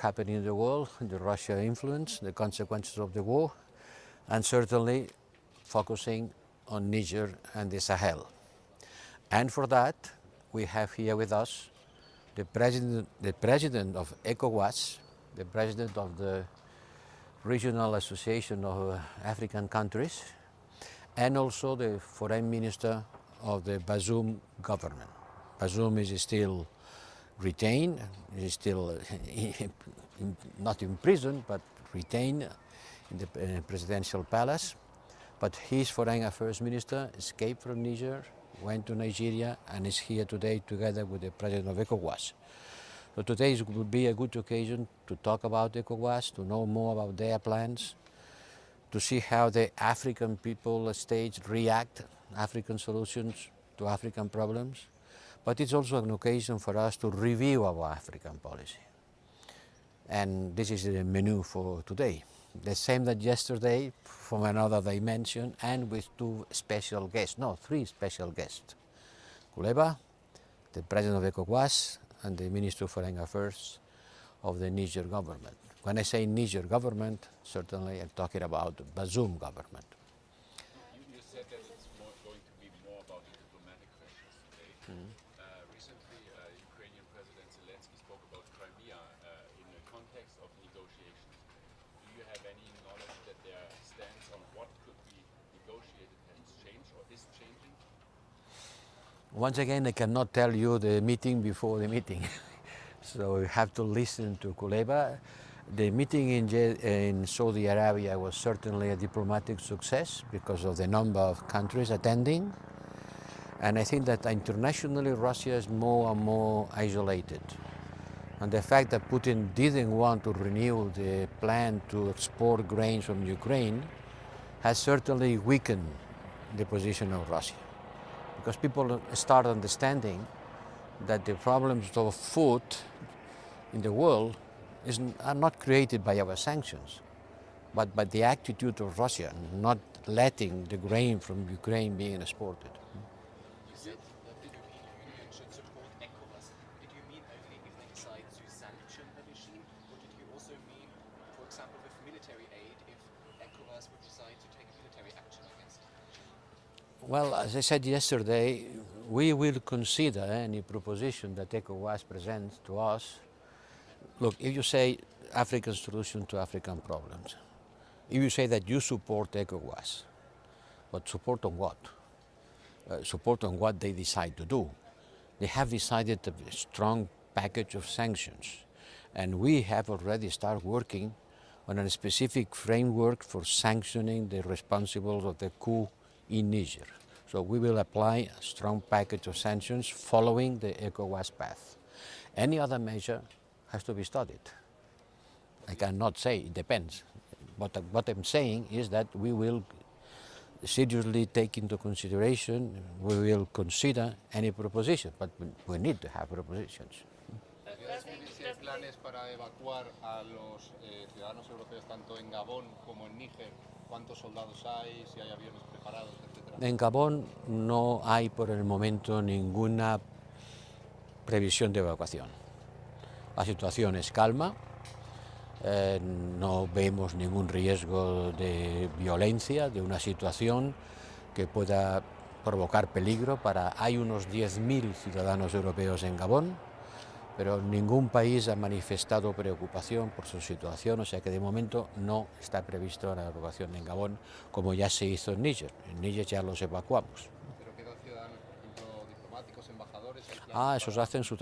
happening in the world, the Russia influence, the consequences of the war, and certainly focusing on Niger and the Sahel. And for that, we have here with us the president of ECOWAS, the president of the Regional Association of African Countries, and also the foreign minister of the Bazoum government. Bazoum is still retained, is still not in prison, but retained in the presidential palace. But his foreign affairs minister escaped from Niger, went to Nigeria, and is here today together with the president of ECOWAS. So today will be a good occasion to talk about ECOWAS, to know more about their plans, to see how the African people stage react, African solutions to African problems. But it's also an occasion for us to review our African policy. And this is the menu for today. The same that yesterday, from another dimension, and with three special guests. Kuleba, the president of ECOWAS, and the Minister of Foreign Affairs of the Niger government. When I say Niger government, certainly I'm talking about the Bazoum government. You said that it's going to be more about the diplomatic questions today. Recently, Ukrainian President Zelensky spoke about Crimea in the context of negotiations. Do you have any knowledge that their stance on what could be negotiated has changed or is changing? Once again, I cannot tell you the meeting before the meeting. So you have to listen to Kuleba. The meeting in Saudi Arabia was certainly a diplomatic success because of the number of countries attending. And I think that internationally Russia is more and more isolated. And the fact that Putin didn't want to renew the plan to export grains from Ukraine has certainly weakened the position of Russia. Because people start understanding that the problems of food in the world are not created by our sanctions, but by the attitude of Russia, not letting the grain from Ukraine being exported. You said that the European Union should support ECOWAS. Did you mean only if they decide to sanction the regime, or did you also mean, for example, with military aid, if ECOWAS would decide to take military action against the regime? Well, as I said yesterday, we will consider any proposition that ECOWAS presents to us. Look, if you say African solution to African problems, if you say that you support ECOWAS, but support on what? Support on what they decide to do. They have decided a strong package of sanctions, and we have already started working on a specific framework for sanctioning the responsibles of the coup in Niger. So we will apply a strong package of sanctions following the ECOWAS path. Any other measure has to be studied. I cannot say, it depends. But what I'm saying is that we will seriously take into consideration, we will consider any proposition, but we need to have propositions. Si hay planes para evacuar a los ciudadanos europeos tanto en Gabón como en Níger, cuántos soldados hay, si hay aviones preparados, etc. En Gabón no hay por el momento ninguna previsión de evacuación. La situación es calma, no vemos ningún riesgo de violencia, de una situación que pueda provocar peligro Hay unos 10.000 ciudadanos europeos en Gabón, pero ningún país ha manifestado preocupación por su situación, o sea que de momento no está previsto la evacuación en Gabón, como ya se hizo en Níger. En Níger ya los evacuamos. ¿Pero quedan ciudadanos, por ejemplo, diplomáticos, embajadores? Esos hacen su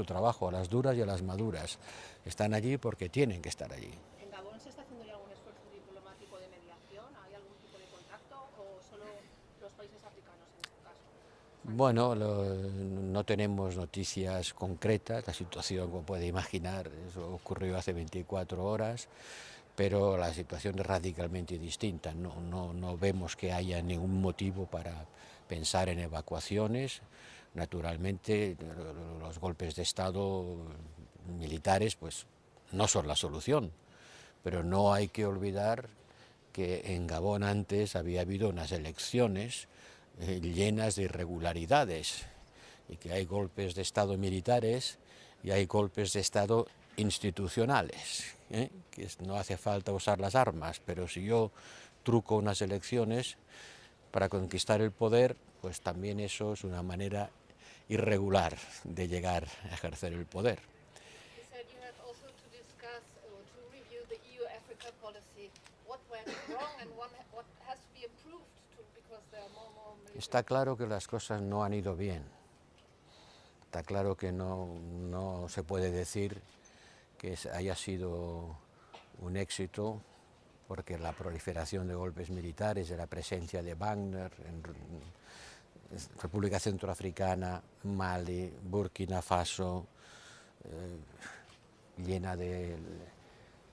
trabajo, a las duras y a las maduras. Están allí porque tienen que estar allí. ¿En Gabón se está haciendo ya algún esfuerzo diplomático de mediación? ¿Hay algún tipo de contacto o solo los países africanos en este caso? Bueno, no tenemos noticias concretas, la situación, como puede imaginar, eso ocurrió hace 24 horas, pero la situación es radicalmente distinta. No vemos que haya ningún motivo para pensar en evacuaciones. Naturalmente, los golpes de Estado militares pues, no son la solución, pero no hay que olvidar que en Gabón antes había habido unas elecciones llenas de irregularidades y que hay golpes de Estado militares y hay golpes de Estado institucionales, que no hace falta usar las armas, pero si yo truco unas elecciones para conquistar el poder, pues también eso es una manera irregular de llegar a ejercer el poder. You said you had also to discuss or to review the EU-Africa policy. What went wrong and what has to be improved because there are more military. Está claro que las cosas no han ido bien. Está claro que no se puede decir que haya sido un éxito, porque la proliferación de golpes militares, de la presencia de Wagner en República Centroafricana, Mali, Burkina Faso, llena de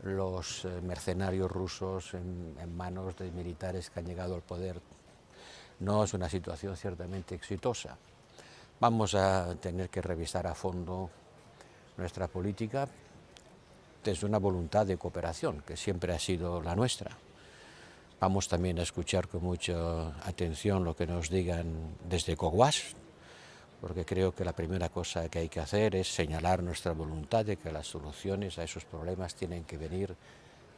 los mercenarios rusos en manos de militares que han llegado al poder, no es una situación ciertamente exitosa. Vamos a tener que revisar a fondo nuestra política desde una voluntad de cooperación, que siempre ha sido la nuestra. Vamos también a escuchar con mucha atención lo que nos digan desde COGUAS, porque creo que la primera cosa que hay que hacer es señalar nuestra voluntad de que las soluciones a esos problemas tienen que venir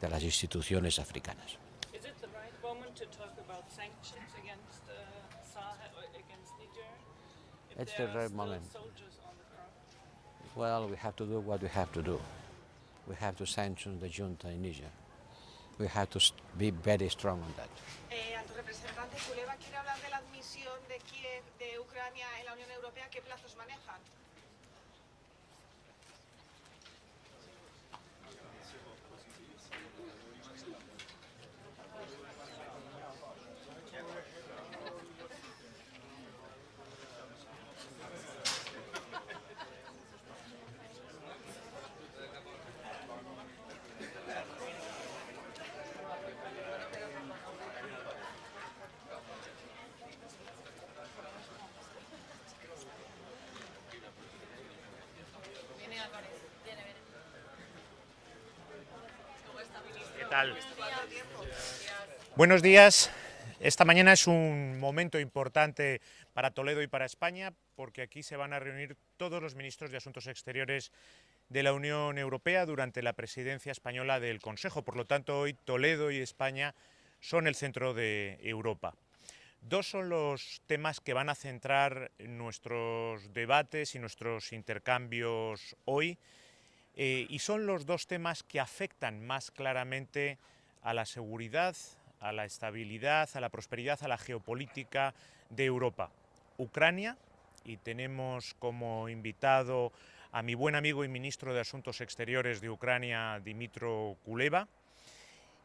de las instituciones africanas. Is it the right moment to talk about sanctions against Sahel or against Niger? If It's there the are right still moment. soldiers on the ground? Well, we have to do what we have to do. We have to sanction the junta in Niger. We have to be very strong on that. Alto Representante Kuleba quiere hablar de la admisión de Kiev, de Ucrania en la Unión Europea. ¿Qué plazos manejan? ¿Qué tal? Buenos días. Esta mañana es un momento importante para Toledo y para España, porque aquí se van a reunir todos los ministros de Asuntos Exteriores de la Unión Europea durante la presidencia española del Consejo. Por lo tanto, hoy Toledo y España son el centro de Europa. Dos son los temas que van a centrar nuestros debates y nuestros intercambios hoy, y son los dos temas que afectan más claramente a la seguridad, a la estabilidad, a la prosperidad, a la geopolítica de Europa. Ucrania, y tenemos como invitado a mi buen amigo y ministro de Asuntos Exteriores de Ucrania, Dimitro Kuleba.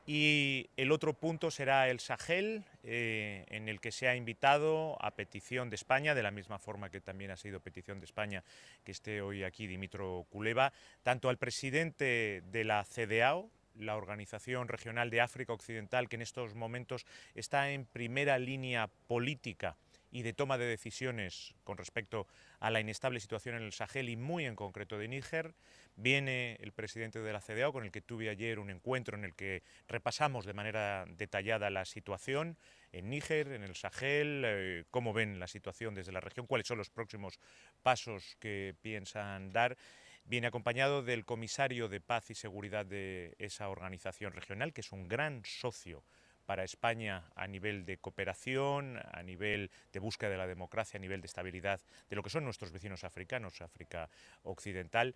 Y el otro punto será el Sahel, en el que se ha invitado a petición de España, de la misma forma que también ha sido petición de España que esté hoy aquí Dimitro Kuleba, tanto al presidente de la CEDEAO, la Organización Regional de África Occidental, que en estos momentos está en primera línea política y de toma de decisiones con respecto a la inestable situación en el Sahel y muy en concreto de Níger. Viene el presidente de la CEDEAO, con el que tuve ayer un encuentro en el que repasamos de manera detallada la situación en Níger, en el Sahel, cómo ven la situación desde la región, cuáles son los próximos pasos que piensan dar. Viene acompañado del comisario de Paz y Seguridad de esa organización regional, que es un gran socio para España a nivel de cooperación, a nivel de búsqueda de la democracia, a nivel de estabilidad de lo que son nuestros vecinos africanos, África Occidental.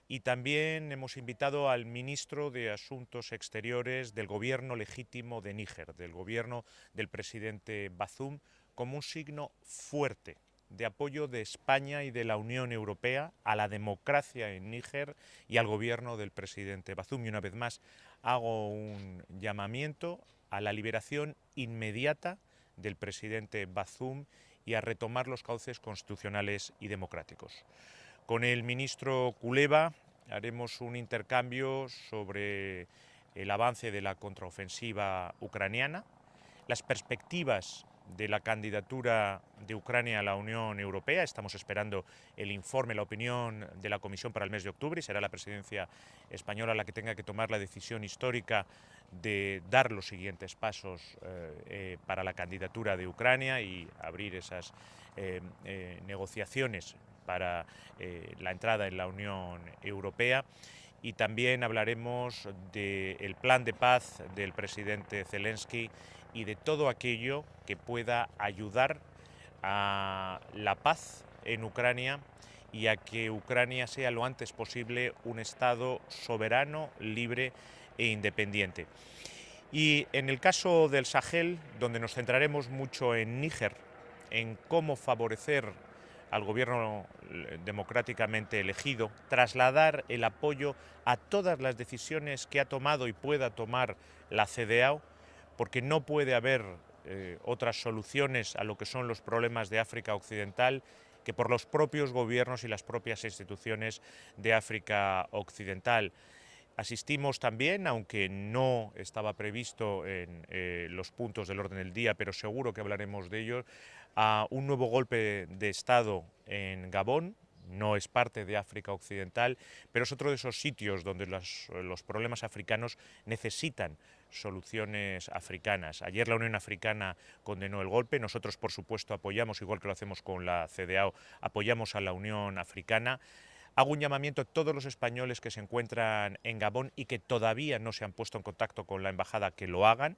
Y también hemos invitado al ministro de Asuntos Exteriores del gobierno legítimo de Níger, del gobierno del presidente Bazoum, como un signo fuerte de apoyo de España y de la Unión Europea a la democracia en Níger y al gobierno del presidente Bazoum. Y una vez más hago un llamamiento a la liberación inmediata del presidente Bazoum y a retomar los cauces constitucionales y democráticos. Con el ministro Kuleba haremos un intercambio sobre el avance de la contraofensiva ucraniana, las perspectivas de la candidatura de Ucrania a la Unión Europea. Estamos esperando el informe, la opinión de la Comisión para el mes de octubre, y será la presidencia española la que tenga que tomar la decisión histórica de dar los siguientes pasos para la candidatura de Ucrania y abrir esas negociaciones para la entrada en la Unión Europea. y también hablaremos del plan de paz del presidente Zelensky y de todo aquello que pueda ayudar a la paz en Ucrania y a que Ucrania sea lo antes posible un Estado soberano, libre e independiente. Y en el caso del Sahel, donde nos centraremos mucho en Níger, en cómo favorecer al gobierno democráticamente elegido, trasladar el apoyo a todas las decisiones que ha tomado y pueda tomar la CEDEAO, porque no puede haber otras soluciones a lo que son los problemas de África Occidental que por los propios gobiernos y las propias instituciones de África Occidental. Asistimos también, aunque no estaba previsto en los puntos del orden del día, pero seguro que hablaremos de ello, a un nuevo golpe de Estado en Gabón. No es parte de África Occidental, pero es otro de esos sitios donde los problemas africanos necesitan soluciones africanas. Ayer la Unión Africana condenó el golpe, nosotros por supuesto apoyamos, igual que lo hacemos con la CEDEAO, apoyamos a la Unión Africana. Hago un llamamiento a todos los españoles que se encuentran en Gabón y que todavía no se han puesto en contacto con la embajada, que lo hagan.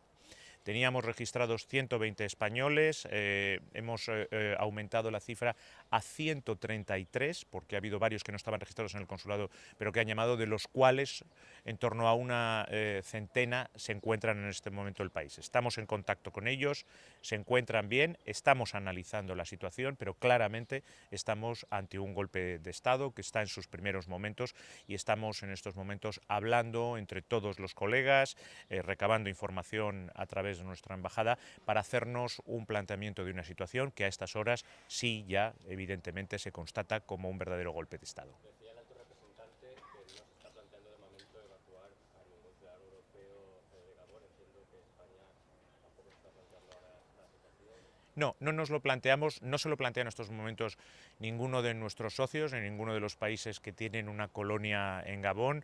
Teníamos registrados 120 españoles, hemos aumentado la cifra a 133, porque ha habido varios que no estaban registrados en el consulado, pero que han llamado, de los cuales en torno a una centena se encuentran en este momento en el país. Estamos en contacto con ellos, se encuentran bien, estamos analizando la situación, pero claramente estamos ante un golpe de Estado que está en sus primeros momentos y estamos en estos momentos hablando entre todos los colegas, recabando información a través de nuestra embajada para hacernos un planteamiento de una situación que a estas horas sí ya evidentemente se constata como un verdadero golpe de Estado. Decía el Alto Representante que no se está planteando de momento evacuar a ningún ciudadano europeo de Gabón. Entiendo que España tampoco está planteando ahora la situación. No, no nos lo planteamos, no se lo plantea en estos momentos ninguno de nuestros socios, en ninguno de los países que tienen una colonia en Gabón.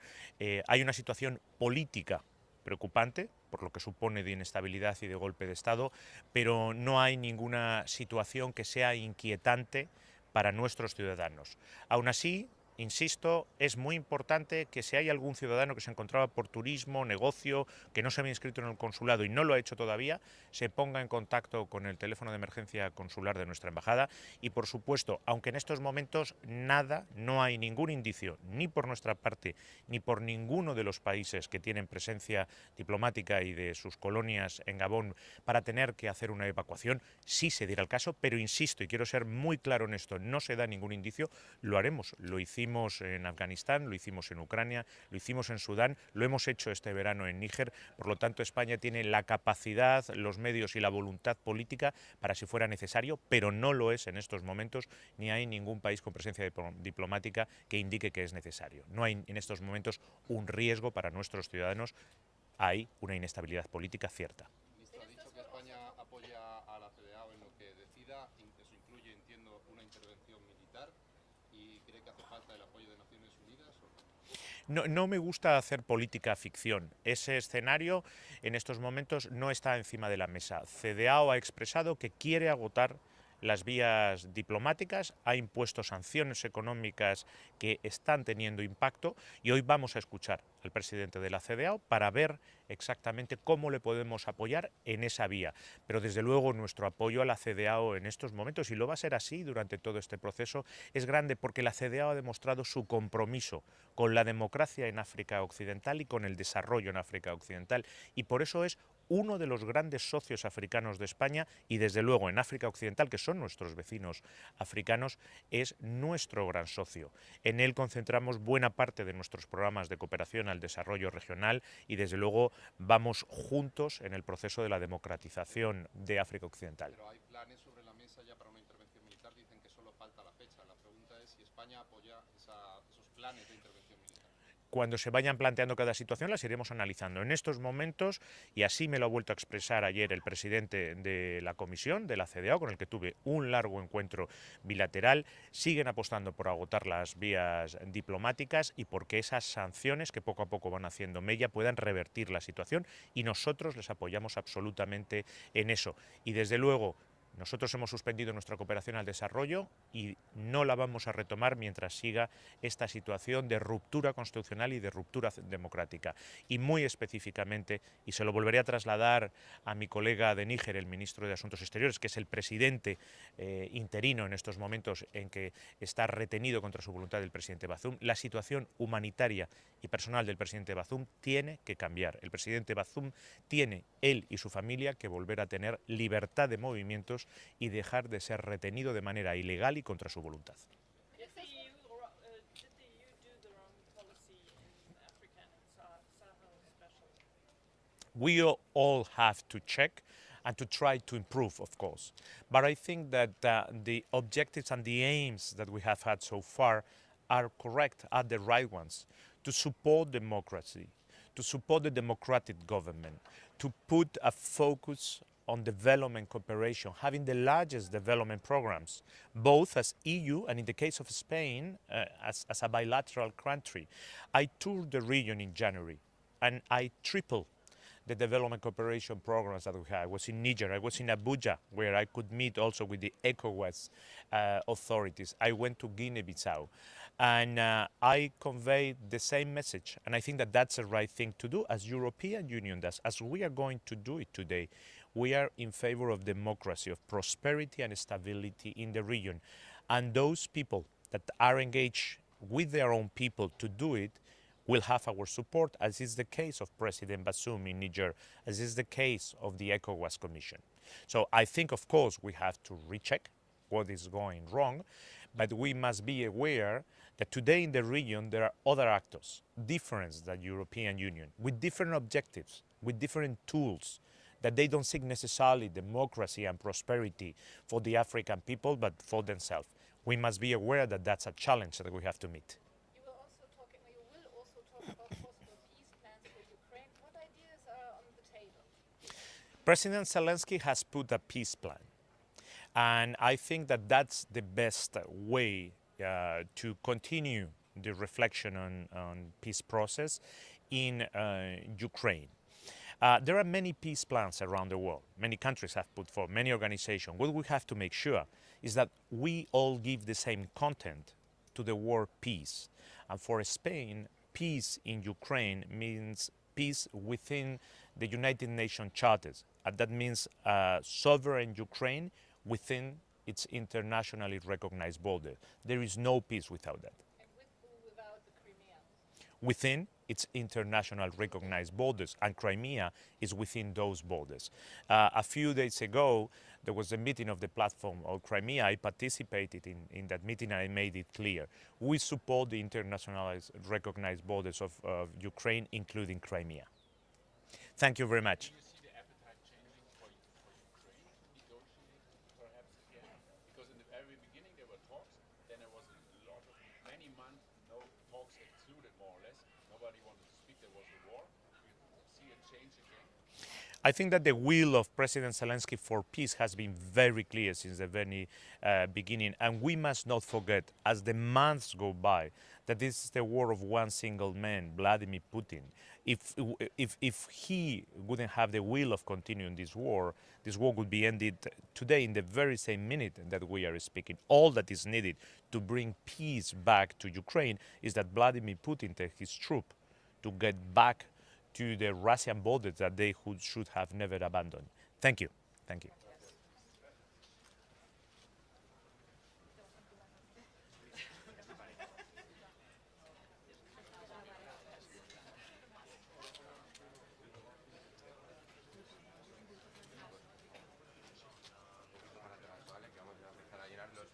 Hay una situación política preocupante, por lo que supone de inestabilidad y de golpe de Estado, pero no hay ninguna situación que sea inquietante para nuestros ciudadanos. Aún así, insisto, es muy importante que si hay algún ciudadano que se encontraba por turismo, negocio, que no se había inscrito en el consulado y no lo ha hecho todavía, se ponga en contacto con el teléfono de emergencia consular de nuestra embajada y, por supuesto, aunque en estos momentos no hay ningún indicio, ni por nuestra parte, ni por ninguno de los países que tienen presencia diplomática y de sus colonias en Gabón para tener que hacer una evacuación, sí se diera el caso, pero insisto, y quiero ser muy claro en esto, no se da ningún indicio, lo haremos, lo hicimos en Afganistán, lo hicimos en Ucrania, lo hicimos en Sudán, lo hemos hecho este verano en Níger, por lo tanto España tiene la capacidad, los medios y la voluntad política para si fuera necesario, pero no lo es en estos momentos, ni hay ningún país con presencia diplomática que indique que es necesario. No hay en estos momentos un riesgo para nuestros ciudadanos, hay una inestabilidad política cierta. Ministro, ha dicho que España apoya a la CEDEAO en lo que decida, eso incluye, entiendo, una intervención militar, y cree que hace falta el apoyo de Naciones Unidas, ¿o no? No me gusta hacer política ficción. Ese escenario en estos momentos no está encima de la mesa. CEDEAO ha expresado que quiere agotar las vías diplomáticas, ha impuesto sanciones económicas que están teniendo impacto y hoy vamos a escuchar al presidente de la CEDEAO para ver exactamente cómo le podemos apoyar en esa vía. Pero desde luego nuestro apoyo a la CEDEAO en estos momentos, y lo va a ser así durante todo este proceso, es grande porque la CEDEAO ha demostrado su compromiso con la democracia en África Occidental y con el desarrollo en África Occidental, y por eso es uno de los grandes socios africanos de España y desde luego en África Occidental, que son nuestros vecinos africanos, es nuestro gran socio. En él concentramos buena parte de nuestros programas de cooperación al desarrollo regional y desde luego vamos juntos en el proceso de la democratización de África Occidental. Pero hay planes sobre la mesa ya para una intervención militar, dicen que solo falta la fecha. La pregunta es si España apoya esos planes de intervención militar. Cuando se vayan planteando cada situación las iremos analizando. En estos momentos, y así me lo ha vuelto a expresar ayer el presidente de la comisión, de la CEDEAO, con el que tuve un largo encuentro bilateral, siguen apostando por agotar las vías diplomáticas y porque esas sanciones que poco a poco van haciendo mella puedan revertir la situación y nosotros les apoyamos absolutamente en eso. Y desde luego, Nosotros hemos suspendido nuestra cooperación al desarrollo y no la vamos a retomar mientras siga esta situación de ruptura constitucional y de ruptura democrática. Y muy específicamente, y se lo volveré a trasladar a mi colega de Níger, el ministro de Asuntos Exteriores, que es el presidente interino en estos momentos en que está retenido contra su voluntad el presidente Bazoum, la situación humanitaria y personal del presidente Bazoum tiene que cambiar. El presidente Bazoum tiene, él y su familia, que volver a tener libertad de movimientos y dejar de ser retenido de manera ilegal y contra su voluntad. Did the EU do the wrong policy in Africa and in Sahel especially? We all have to check and to try to improve, of course. But I think that the objectives and the aims that we have had so far are correct, are the right ones. To support democracy, to support the democratic government, to put a focus on development cooperation, having the largest development programs, both as EU and in the case of Spain, as a bilateral country. I toured the region in January and I tripled the development cooperation programs that we had. I was in Niger, I was in Abuja, where I could meet also with the ECOWAS authorities. I went to Guinea-Bissau, and I conveyed the same message, and I think that that's the right thing to do, as European Union does, as we are going to do it today. We are in favor of democracy, of prosperity and stability in the region, and those people that are engaged with their own people to do it will have our support, as is the case of President Bazoum in Niger, as is the case of the ECOWAS Commission. So I think, of course, we have to recheck what is going wrong, but we must be aware that today in the region there are other actors, different than the European Union, with different objectives, with different tools, that they don't seek necessarily democracy and prosperity for the African people, but for themselves. We must be aware that that's a challenge that we have to meet. You will also talk about possible peace plans for Ukraine. What ideas are on the table? President Zelensky has put a peace plan, and I think that that's the best way to continue the reflection on peace process in Ukraine. There are many peace plans around the world. Many countries have put forward, many organizations. What we have to make sure is that we all give the same content to the word peace. And for Spain, peace in Ukraine means peace within the United Nations charters. And that means sovereign Ukraine within its internationally recognized border. There is no peace without that. And with or without the Crimea? Within its international recognized borders, and Crimea is within those borders. A few days ago, there was a meeting of the platform of Crimea. I participated in that meeting and I made it clear. We support the internationalized recognized borders of Ukraine, including Crimea. Thank you very much. Do you see the appetite changing for Ukraine to negotiate perhaps again? Because in the very beginning there were talks, then there was many months, no talks excluded more or less. Nobody wanted to speak, there was a war. Do you see a change again? I think that the will of President Zelensky for peace has been very clear since the very beginning, and we must not forget, as the months go by, that this is the war of one single man, Vladimir Putin. If he wouldn't have the will of continuing this war would be ended today in the very same minute that we are speaking. All that is needed to bring peace back to Ukraine is that Vladimir Putin take his troops to get back to the Russian borders that they should have never abandoned. Thank you. Thank you.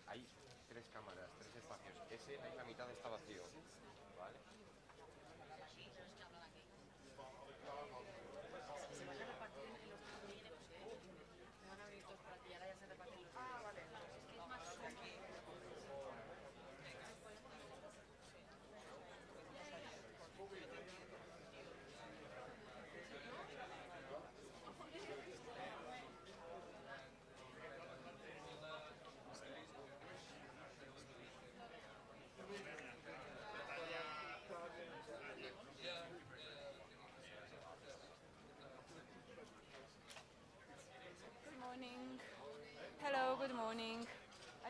Hay tres cámaras, tres espacios. Ese ahí la mitad está vacío. ¿Vale?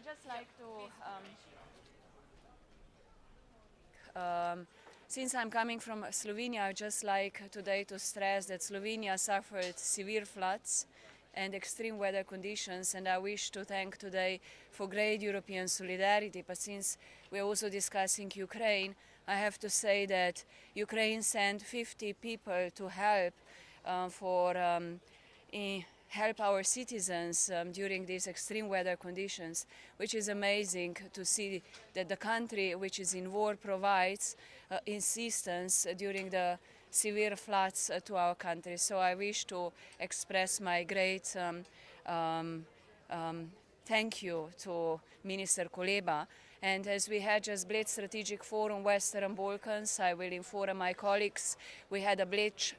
just like to, since I'm coming from Slovenia, I'd just like today to stress that Slovenia suffered severe floods and extreme weather conditions, and I wish to thank today for great European solidarity. But since we're also discussing Ukraine, I have to say that Ukraine sent 50 people to help help our citizens during these extreme weather conditions, which is amazing to see that the country which is in war provides assistance during the severe floods to our country. So I wish to express my great thank you to Minister Kuleba. And as we had just Blitz Strategic Forum Western Balkans, I will inform my colleagues, we had a Blitz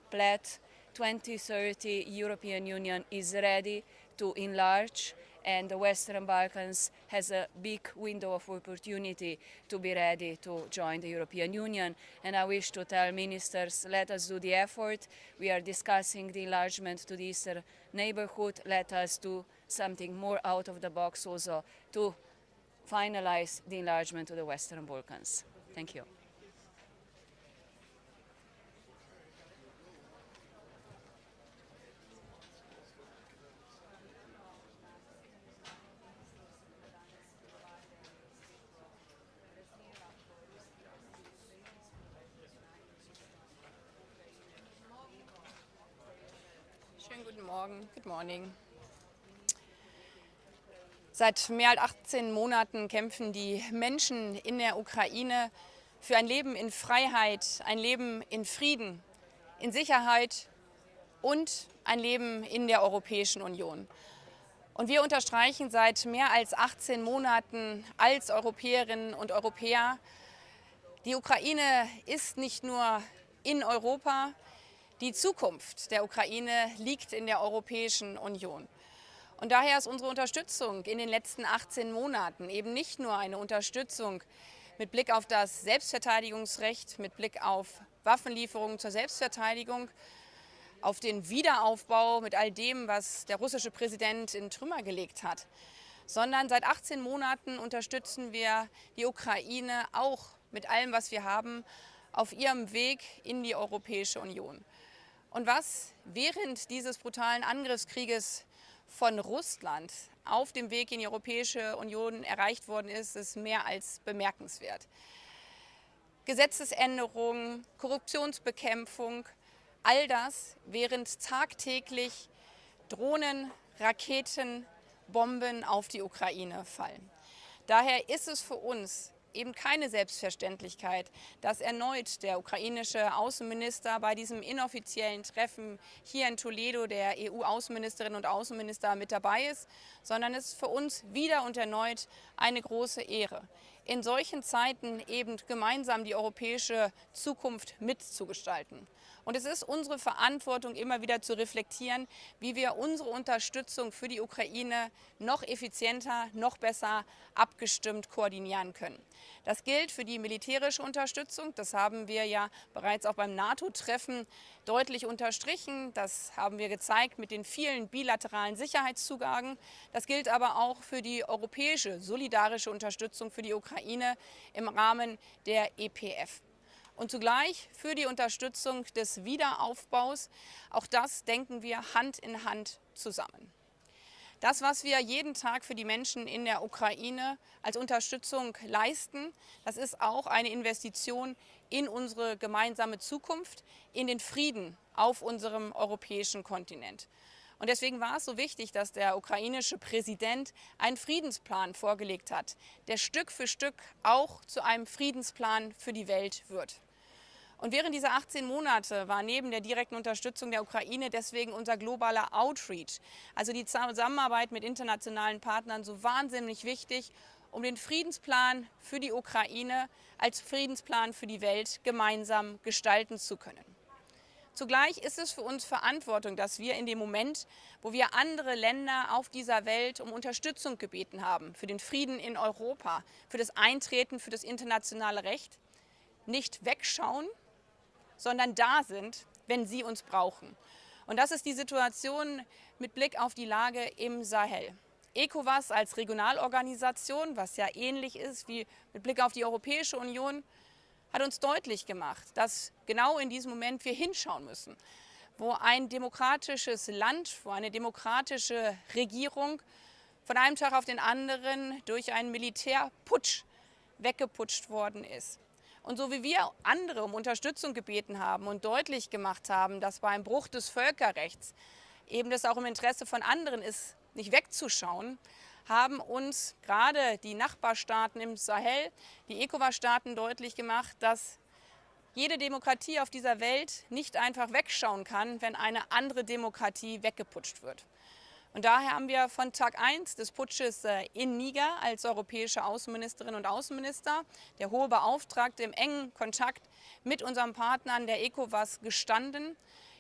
pledge 2030 European Union is ready to enlarge, and the Western Balkans has a big window of opportunity to be ready to join the European Union. And I wish to tell ministers, let us do the effort. We are discussing the enlargement to the Eastern neighborhood. Let us do something more out of the box also to finalize the enlargement to the Western Balkans. Thank you. Schönen guten Morgen. Good morning. Seit mehr als 18 Monaten kämpfen die Menschen in der Ukraine für ein Leben in Freiheit, ein Leben in Frieden, in Sicherheit und ein Leben in der Europäischen Union. Und wir unterstreichen seit mehr als 18 Monaten als Europäerinnen und Europäer, die Ukraine ist nicht nur in Europa, die Zukunft der Ukraine liegt in der Europäischen Union. Und daher ist unsere Unterstützung in den letzten 18 Monaten eben nicht nur eine Unterstützung mit Blick auf das Selbstverteidigungsrecht, mit Blick auf Waffenlieferungen zur Selbstverteidigung, auf den Wiederaufbau mit all dem, was der russische Präsident in Trümmer gelegt hat, sondern seit 18 Monaten unterstützen wir die Ukraine auch mit allem, was wir haben, auf ihrem Weg in die Europäische Union. Und was während dieses brutalen Angriffskrieges von Russland auf dem Weg in die Europäische Union erreicht worden ist, ist mehr als bemerkenswert. Gesetzesänderungen, Korruptionsbekämpfung, all das, während tagtäglich Drohnen, Raketen, Bomben auf die Ukraine fallen. Daher ist es für uns eben keine Selbstverständlichkeit, dass erneut der ukrainische Außenminister bei diesem inoffiziellen Treffen hier in Toledo der EU-Außenministerinnen und Außenminister mit dabei ist, sondern es ist für uns wieder und erneut eine große Ehre, in solchen Zeiten eben gemeinsam die europäische Zukunft mitzugestalten. Und es ist unsere Verantwortung, immer wieder zu reflektieren, wie wir unsere Unterstützung für die Ukraine noch effizienter, noch besser abgestimmt koordinieren können. Das gilt für die militärische Unterstützung. Das haben wir ja bereits auch beim NATO-Treffen deutlich unterstrichen. Das haben wir gezeigt mit den vielen bilateralen Sicherheitszusagen. Das gilt aber auch für die europäische solidarische Unterstützung für die Ukraine im Rahmen der EPF. Und zugleich für die Unterstützung des Wiederaufbaus. Auch das denken wir Hand in Hand zusammen. Das, was wir jeden Tag für die Menschen in der Ukraine als Unterstützung leisten, das ist auch eine Investition in unsere gemeinsame Zukunft, in den Frieden auf unserem europäischen Kontinent. Und deswegen war es so wichtig, dass der ukrainische Präsident einen Friedensplan vorgelegt hat, der Stück für Stück auch zu einem Friedensplan für die Welt wird. Und während dieser 18 Monate war neben der direkten Unterstützung der Ukraine deswegen unser globaler Outreach, also die Zusammenarbeit mit internationalen Partnern, so wahnsinnig wichtig, um den Friedensplan für die Ukraine als Friedensplan für die Welt gemeinsam gestalten zu können. Zugleich ist es für uns Verantwortung, dass wir in dem Moment, wo wir andere Länder auf dieser Welt um Unterstützung gebeten haben, für den Frieden in Europa, für das Eintreten für das internationale Recht, nicht wegschauen, sondern da sind, wenn sie uns brauchen. Und das ist die Situation mit Blick auf die Lage im Sahel. ECOWAS als Regionalorganisation, was ja ähnlich ist wie mit Blick auf die Europäische Union, hat uns deutlich gemacht, dass genau in diesem Moment wir hinschauen müssen, wo ein demokratisches Land, wo eine demokratische Regierung von einem Tag auf den anderen durch einen Militärputsch weggeputscht worden ist. Und so wie wir andere um Unterstützung gebeten haben und deutlich gemacht haben, dass bei einem Bruch des Völkerrechts eben das auch im Interesse von anderen ist, nicht wegzuschauen, haben uns gerade die Nachbarstaaten im Sahel, die ECOWAS-Staaten deutlich gemacht, dass jede Demokratie auf dieser Welt nicht einfach wegschauen kann, wenn eine andere Demokratie weggeputscht wird. Und daher haben wir von Tag 1 des Putsches in Niger als europäische Außenministerinnen und Außenminister, der hohe Beauftragte, im engen Kontakt mit unseren Partnern der ECOWAS gestanden,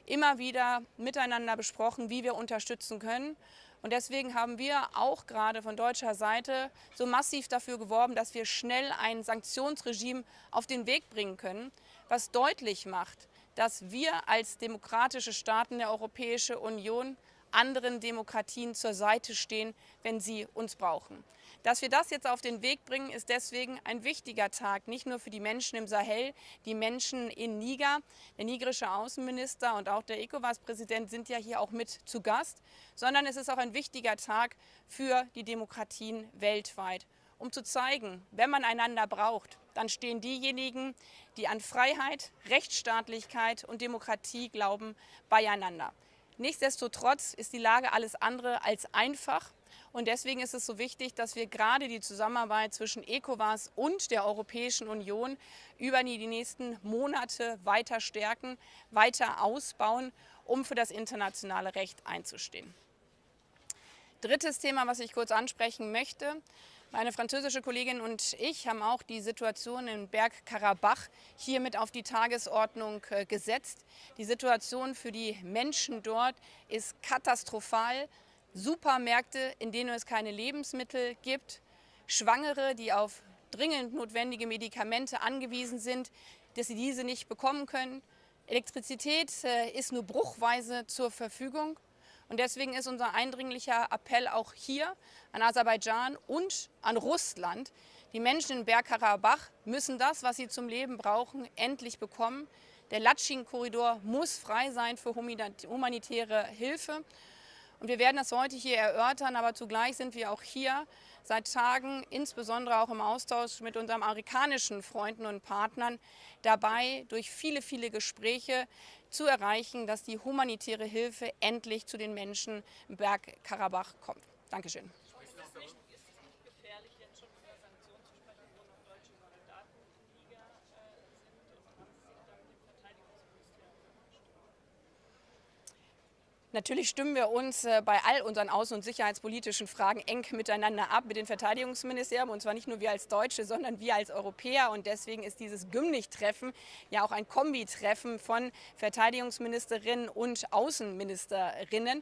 immer wieder miteinander besprochen, wie wir unterstützen können. Und deswegen haben wir auch gerade von deutscher Seite so massiv dafür geworben, dass wir schnell ein Sanktionsregime auf den Weg bringen können, was deutlich macht, dass wir als demokratische Staaten der Europäischen Union anderen Demokratien zur Seite stehen, wenn sie uns brauchen. Dass wir das jetzt auf den Weg bringen, ist deswegen ein wichtiger Tag, nicht nur für die Menschen im Sahel, die Menschen in Niger. Der nigerische Außenminister und auch der ECOWAS-Präsident sind ja hier auch mit zu Gast, sondern es ist auch ein wichtiger Tag für die Demokratien weltweit, um zu zeigen, wenn man einander braucht, dann stehen diejenigen, die an Freiheit, Rechtsstaatlichkeit und Demokratie glauben, beieinander. Nichtsdestotrotz ist die Lage alles andere als einfach. Und deswegen ist es so wichtig, dass wir gerade die Zusammenarbeit zwischen ECOWAS und der Europäischen Union über die nächsten Monate weiter stärken, weiter ausbauen, um für das internationale Recht einzustehen. Drittes Thema, was ich kurz ansprechen möchte. Meine französische Kollegin und ich haben auch die Situation in Bergkarabach hier mit auf die Tagesordnung gesetzt. Die Situation für die Menschen dort ist katastrophal. Supermärkte, in denen es keine Lebensmittel gibt, Schwangere, die auf dringend notwendige Medikamente angewiesen sind, dass sie diese nicht bekommen können. Elektrizität ist nur bruchweise zur Verfügung. Und deswegen ist unser eindringlicher Appell auch hier an Aserbaidschan und an Russland. Die Menschen in Bergkarabach müssen das, was sie zum Leben brauchen, endlich bekommen. Der Latschin-Korridor muss frei sein für humanitäre Hilfe. Und wir werden das heute hier erörtern, aber zugleich sind wir auch hier seit Tagen, insbesondere auch im Austausch mit unseren amerikanischen Freunden und Partnern, dabei, durch viele, viele Gespräche zu erreichen, dass die humanitäre Hilfe endlich zu den Menschen im Bergkarabach kommt. Dankeschön. Natürlich stimmen wir uns bei all unseren außen- und sicherheitspolitischen Fragen eng miteinander ab mit den Verteidigungsministerien, und zwar nicht nur wir als Deutsche, sondern wir als Europäer. Und deswegen ist dieses Gymnich-Treffen ja auch ein Kombi-Treffen von Verteidigungsministerinnen und Außenministerinnen.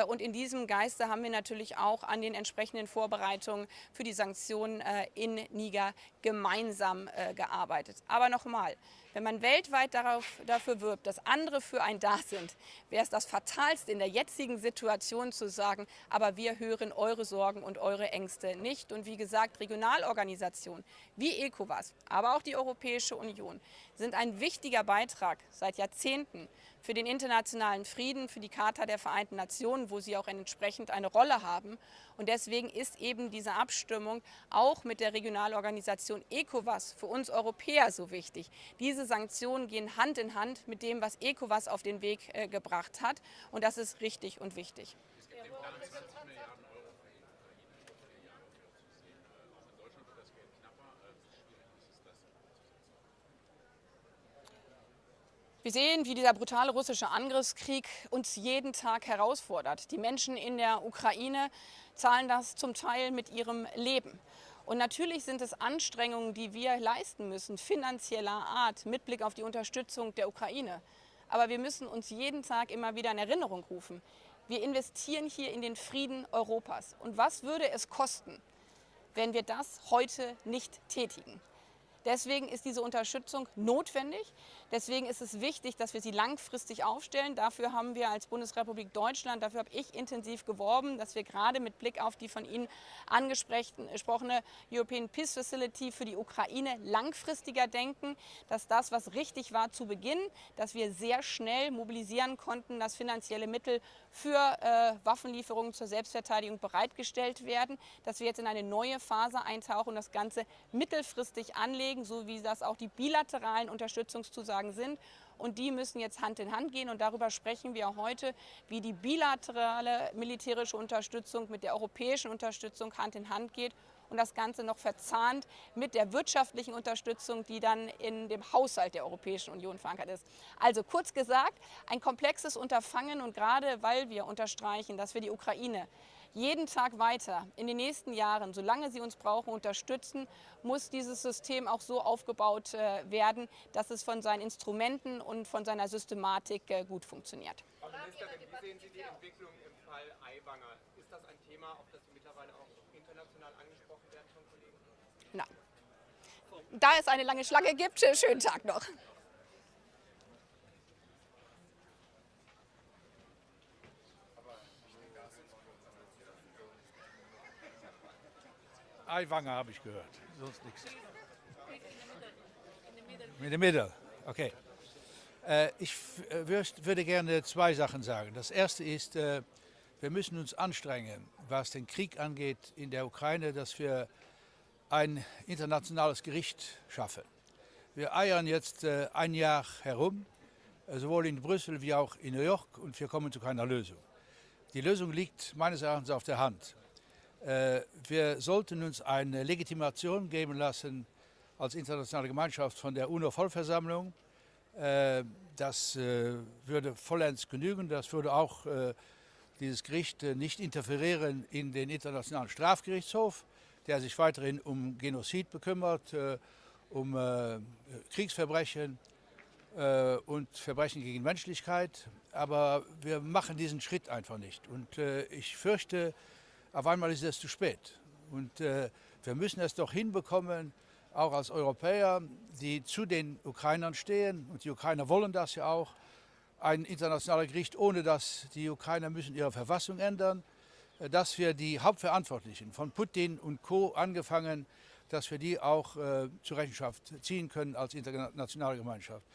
Und in diesem Geiste haben wir natürlich auch an den entsprechenden Vorbereitungen für die Sanktionen in Niger gemeinsam gearbeitet. Aber nochmal, wenn man weltweit dafür wirbt, dass andere für einen da sind, wäre es das Fatalste in der jetzigen Situation zu sagen, aber wir hören eure Sorgen und eure Ängste nicht. Und wie gesagt, Regionalorganisationen wie ECOWAS, aber auch die Europäische Union sind ein wichtiger Beitrag seit Jahrzehnten für den internationalen Frieden, für die Charta der Vereinten Nationen, wo sie auch entsprechend eine Rolle haben. Und deswegen ist eben diese Abstimmung auch mit der Regionalorganisation ECOWAS für uns Europäer so wichtig. Diese Sanktionen gehen Hand in Hand mit dem, was ECOWAS auf den Weg gebracht hat. Und das ist richtig und wichtig. Es gibt den Plan, 20 Milliarden Euro für die Ukraine für 4 Jahre vorzusehen. Auch in Deutschland wird das Geld knapper. Wie schwierig ist es, das Wir sehen, wie dieser brutale russische Angriffskrieg uns jeden Tag herausfordert. Die Menschen in der Ukraine zahlen das zum Teil mit ihrem Leben. Und natürlich sind es Anstrengungen, die wir leisten müssen, finanzieller Art, mit Blick auf die Unterstützung der Ukraine. Aber wir müssen uns jeden Tag immer wieder in Erinnerung rufen. Wir investieren hier in den Frieden Europas. Und was würde es kosten, wenn wir das heute nicht tätigen? Deswegen ist diese Unterstützung notwendig. Deswegen ist es wichtig, dass wir sie langfristig aufstellen. Dafür haben wir als Bundesrepublik Deutschland, dafür habe ich intensiv geworben, dass wir gerade mit Blick auf die von Ihnen angesprochene European Peace Facility für die Ukraine langfristiger denken, dass das, was richtig war zu Beginn, dass wir sehr schnell mobilisieren konnten, dass finanzielle Mittel für Waffenlieferungen zur Selbstverteidigung bereitgestellt werden, dass wir jetzt in eine neue Phase eintauchen und das Ganze mittelfristig anlegen, so wie das auch die bilateralen Unterstützungszusagen sind. Und die müssen jetzt Hand in Hand gehen. Und darüber sprechen wir heute, wie die bilaterale militärische Unterstützung mit der europäischen Unterstützung Hand in Hand geht. Und das Ganze noch verzahnt mit der wirtschaftlichen Unterstützung, die dann in dem Haushalt der Europäischen Union verankert ist. Also kurz gesagt, ein komplexes Unterfangen. Und gerade weil wir unterstreichen, dass wir die Ukraine jeden Tag weiter in den nächsten Jahren, solange sie uns brauchen, unterstützen, muss dieses System auch so aufgebaut werden, dass es von seinen Instrumenten und von seiner Systematik gut funktioniert. Frau Ministerin, wie sehen Sie die Entwicklung im Fall Aiwanger? Ist das ein Thema, auf das mittlerweile auch international angesprochen werden von Kollegen? Nein. Da es eine lange Schlange gibt, schönen Tag noch. Aiwanger habe ich gehört, sonst nichts. In der Mitte, okay. Ich würde gerne zwei Sachen sagen. Das erste ist, wir müssen uns anstrengen, was den Krieg angeht in der Ukraine, dass wir ein internationales Gericht schaffen. Wir eiern jetzt ein Jahr herum, sowohl in Brüssel wie auch in New York, und wir kommen zu keiner Lösung. Die Lösung liegt meines Erachtens auf der Hand. Wir sollten uns eine Legitimation geben lassen als internationale Gemeinschaft von der UNO-Vollversammlung. Das würde vollends genügen. Das würde auch dieses Gericht nicht interferieren in den Internationalen Strafgerichtshof, der sich weiterhin um Genozid bekümmert, um Kriegsverbrechen und Verbrechen gegen Menschlichkeit. Aber wir machen diesen Schritt einfach nicht. Und ich fürchte, auf einmal ist es zu spät. Und wir müssen es doch hinbekommen, auch als Europäer, die zu den Ukrainern stehen, und die Ukrainer wollen das ja auch, ein internationales Gericht, ohne dass die Ukrainer müssen ihre Verfassung ändern, dass wir die Hauptverantwortlichen von Putin und Co. angefangen, dass wir die auch zur Rechenschaft ziehen können als internationale Gemeinschaft.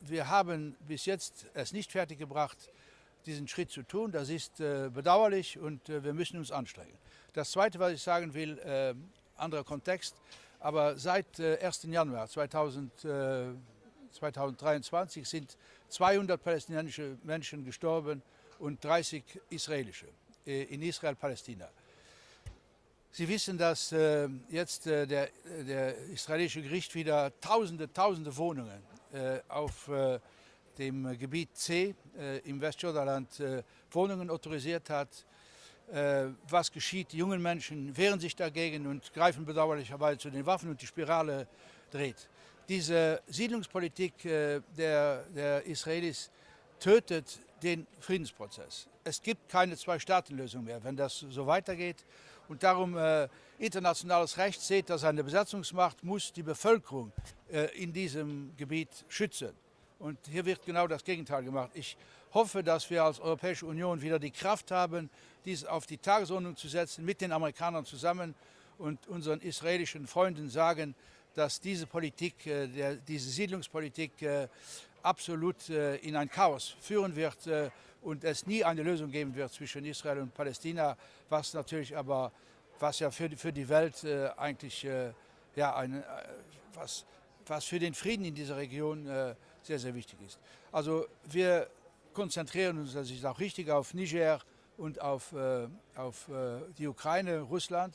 Wir haben bis jetzt es nicht fertiggebracht, diesen Schritt zu tun. Das ist bedauerlich, und wir müssen uns anstrengen. Das Zweite, was ich sagen will, anderer Kontext, aber seit 1. Januar 2023 sind 200 palästinensische Menschen gestorben und 30 israelische in Israel-Palästina. Sie wissen, dass jetzt der israelische Gericht wieder tausende Wohnungen auf dem Gebiet C im Westjordanland Wohnungen autorisiert hat. Was geschieht? Die jungen Menschen wehren sich dagegen und greifen bedauerlicherweise zu den Waffen, und die Spirale dreht. Diese Siedlungspolitik der Israelis tötet den Friedensprozess. Es gibt keine Zwei-Staaten-Lösung mehr, wenn das so weitergeht. Und darum internationales Recht sieht, dass eine Besatzungsmacht muss die Bevölkerung in diesem Gebiet schützen. Und hier wird genau das Gegenteil gemacht. Ich hoffe, dass wir als Europäische Union wieder die Kraft haben, dies auf die Tagesordnung zu setzen, mit den Amerikanern zusammen, und unseren israelischen Freunden sagen, dass diese Politik, diese Siedlungspolitik absolut in ein Chaos führen wird und es nie eine Lösung geben wird zwischen Israel und Palästina, was natürlich aber, was ja für die Welt eigentlich, was für den Frieden in dieser Region sehr, sehr wichtig ist. Also wir konzentrieren uns, das ist auch richtig, auf Niger und auf die Ukraine, Russland,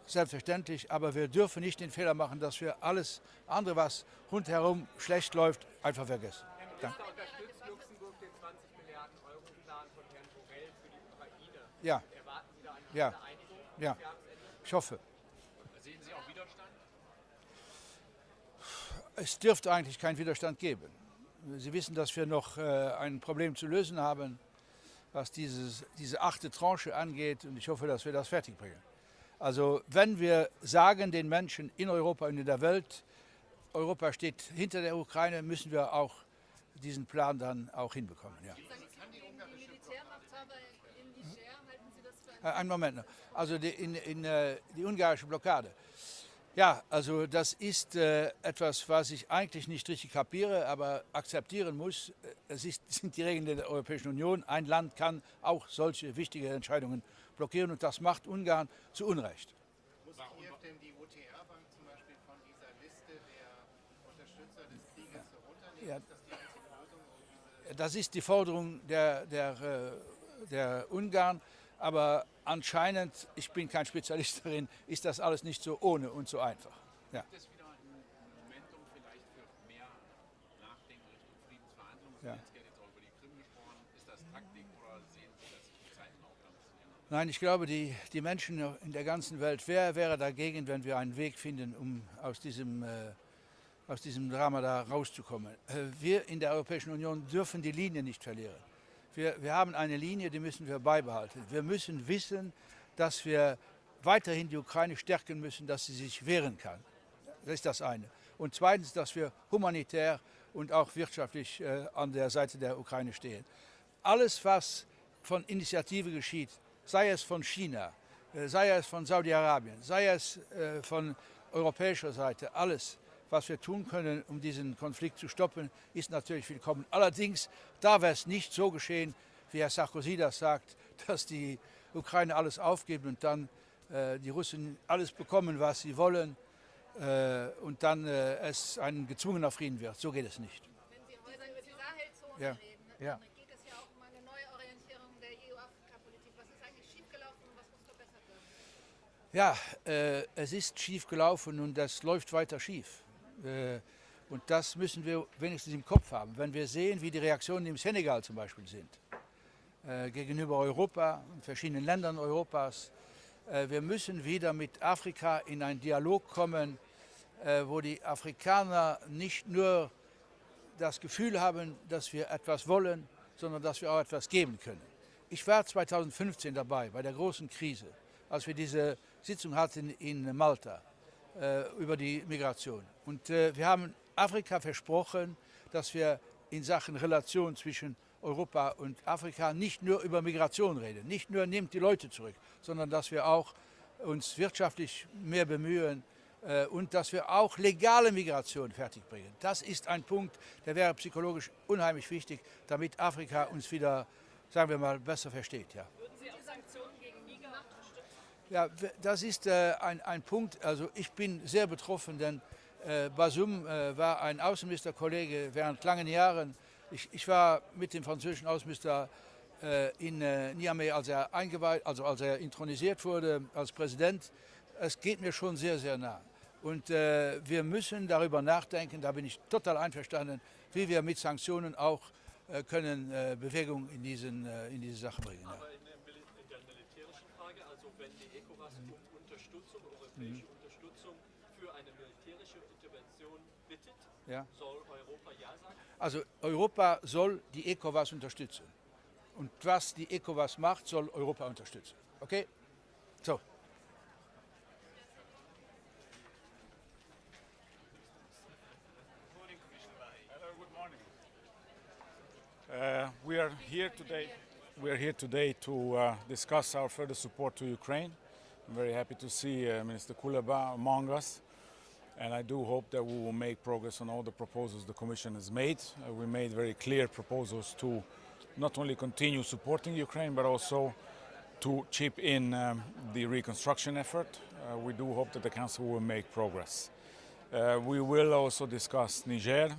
selbstverständlich, aber wir dürfen nicht den Fehler machen, dass wir alles andere, was rundherum schlecht läuft, einfach vergessen. Danke. Unterstützt Luxemburg den 20 Milliarden Euro Plan von Herrn Borrell für die Ukraine? Ja. Erwarten Sie da eine Einigung? Ja. Ich hoffe. Sehen Sie auch Widerstand? Es dürfte eigentlich keinen Widerstand geben. Sie wissen, dass wir noch ein Problem zu lösen haben, was diese 8. Tranche angeht, und ich hoffe, dass wir das fertigbringen. Also wenn wir sagen den Menschen in Europa und in der Welt, Europa steht hinter der Ukraine, müssen wir auch diesen Plan dann auch hinbekommen. Ja. Die Militärmachthaber in Niger, halten Sie das für ein... Einen Moment noch. Also die ungarische Blockade. Ja, also das ist etwas, was ich eigentlich nicht richtig kapiere, aber akzeptieren muss. Sind die Regeln der Europäischen Union. Ein Land kann auch solche wichtige Entscheidungen blockieren und das macht Ungarn zu Unrecht. Muss Kiew denn die UTR-Bank zum Beispiel von dieser Liste der Unterstützer des Krieges runternehmen? Ja. Ist das die einzige Lösung? Das ist die Forderung der Ungarn. Aber anscheinend, ich bin kein Spezialist darin, ist das alles nicht so ohne und so einfach. Ja. Gibt es wieder ein Momentum vielleicht für mehr Nachdenken Richtung Friedensverhandlungen? Ja. Jetzt geht auch über die Krim gesprochen. Ist das Taktik oder sehen Sie, dass die Zeiten auch ein bisschen ändern? Nein, ich glaube, die Menschen in der ganzen Welt, wer wäre dagegen, wenn wir einen Weg finden, um aus diesem Drama da rauszukommen? Wir in der Europäischen Union dürfen die Linie nicht verlieren. Wir haben eine Linie, die müssen wir beibehalten. Wir müssen wissen, dass wir weiterhin die Ukraine stärken müssen, dass sie sich wehren kann. Das ist das eine. Und zweitens, dass wir humanitär und auch wirtschaftlich an der Seite der Ukraine stehen. Alles, was von Initiative geschieht, sei es von China, sei es von Saudi-Arabien, sei es von europäischer Seite, alles, was wir tun können, um diesen Konflikt zu stoppen, ist natürlich willkommen. Allerdings darf es nicht so geschehen, wie Herr Sarkozy das sagt, dass die Ukraine alles aufgibt und dann die Russen alles bekommen, was sie wollen und dann es ein gezwungener Frieden wird. So geht es nicht. Wenn Sie heute über die Sahelzone Ja. reden, Ja. dann geht es ja auch um eine Neuorientierung der EU-Afrika-Politik. Was ist eigentlich schiefgelaufen und was muss verbessert werden? Ja, es ist schief gelaufen und das läuft weiter schief. Und das müssen wir wenigstens im Kopf haben. Wenn wir sehen, wie die Reaktionen im Senegal zum Beispiel sind, gegenüber Europa und verschiedenen Ländern Europas, wir müssen wieder mit Afrika in einen Dialog kommen, wo die Afrikaner nicht nur das Gefühl haben, dass wir etwas wollen, sondern dass wir auch etwas geben können. Ich war 2015 dabei, bei der großen Krise, als wir diese Sitzung hatten in Malta über die Migration. Und wir haben Afrika versprochen, dass wir in Sachen Relation zwischen Europa und Afrika nicht nur über Migration reden, nicht nur nehmt die Leute zurück, sondern dass wir auch uns wirtschaftlich mehr bemühen und dass wir auch legale Migration fertigbringen. Das ist ein Punkt, der wäre psychologisch unheimlich wichtig, damit Afrika uns wieder, sagen wir mal, besser versteht. Ja. Würden Sie auch Sanktionen gegen Niger unterstützen? Ja, das ist ein Punkt, also ich bin sehr betroffen, denn Basum war ein Außenministerkollege während langen Jahren. Ich war mit dem französischen Außenminister in Niamey, als er intronisiert wurde als Präsident. Es geht mir schon sehr, sehr nah. Und wir müssen darüber nachdenken, da bin ich total einverstanden, wie wir mit Sanktionen auch können Bewegung in diese Sache bringen. Ja. Aber in der militärischen Frage, also wenn die ECOWAS um Unterstützung, europäische Unterstützung für eine militärische Intervention bittet, Ja. soll Europa ja sagen? Also Europa soll die ECOWAS unterstützen. Und was die ECOWAS macht, soll Europa unterstützen. Okay? So. We are here today to discuss our further support to Ukraine. I'm very happy to see Minister Kuleba among us, and I do hope that we will make progress on all the proposals the Commission has made. We made very clear proposals to not only continue supporting Ukraine, but also to chip in the reconstruction effort. We do hope that the Council will make progress. We will also discuss Niger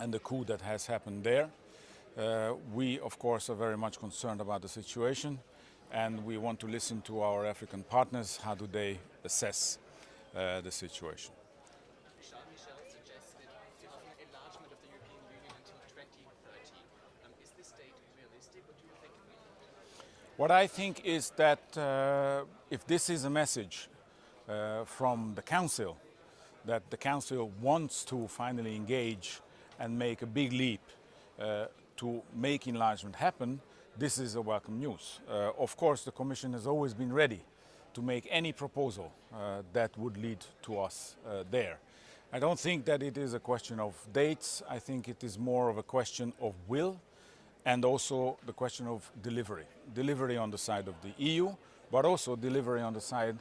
and the coup that has happened there. We, of course, are very much concerned about the situation, and we want to listen to our African partners. How do they assess the situation? Charles Michel suggested an enlargement of the European Union until 2030. Is this date realistic? What do you think? What I think is that if this is a message from the Council, that the Council wants to finally engage and make a big leap to make enlargement happen, this is a welcome news. Of course, the Commission has always been ready to make any proposal that would lead to us there. I don't think that it is a question of dates. I think it is more of a question of will and also the question of delivery. Delivery on the side of the EU, but also delivery on the side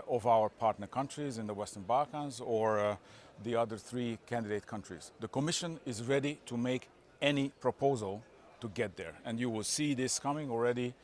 of our partner countries in the Western Balkans or the other 3 candidate countries. The Commission is ready to make any proposal to get there. And you will see this coming already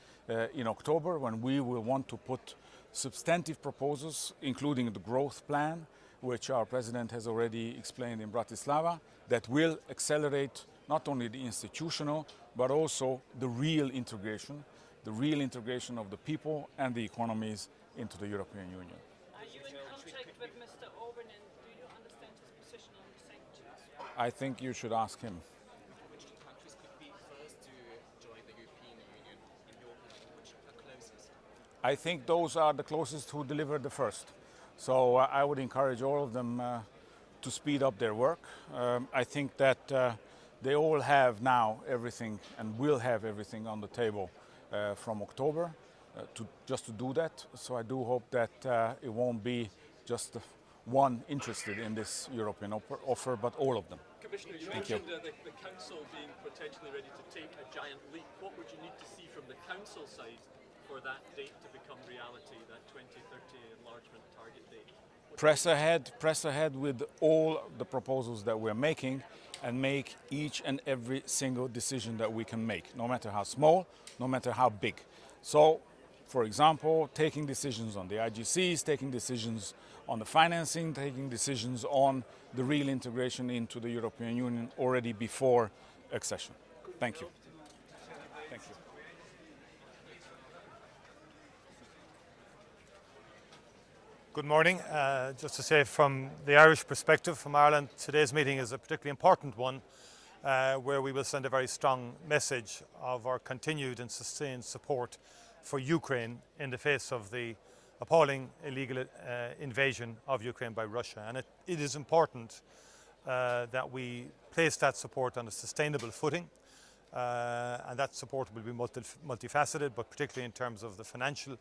in October, when we will want to put substantive proposals, including the growth plan, which our President has already explained in Bratislava, that will accelerate not only the institutional, but also the real integration of the people and the economies into the European Union. Are you in contact with Mr. Orban, and do you understand his position on the sanctions? I think you should ask him. Which countries could be first to join the European Union, in your opinion? Which are closest? I think those are the closest who delivered the first. So I would encourage all of them to speed up their work. I think that they all have now everything and will have everything on the table from October just to do that. So I do hope that it won't be just one interested in this European offer, but all of them. Commissioner, you Thank mentioned the Council being potentially ready to take a giant leap. What would you need to see from the Council side for that date to become reality, that 2030 enlargement target date? Press ahead with all the proposals that we're making and make each and every single decision that we can make, no matter how small, no matter how big. So, for example, taking decisions on the IGCs, taking decisions on the financing, taking decisions on the real integration into the European Union already before accession. Thank you. Thank you. Good morning. Just to say, from the Irish perspective, from Ireland, today's meeting is a particularly important one where we will send a very strong message of our continued and sustained support for Ukraine in the face of the appalling illegal invasion of Ukraine by Russia. And it is important that we place that support on a sustainable footing. And that support will be multifaceted, but particularly in terms of the financial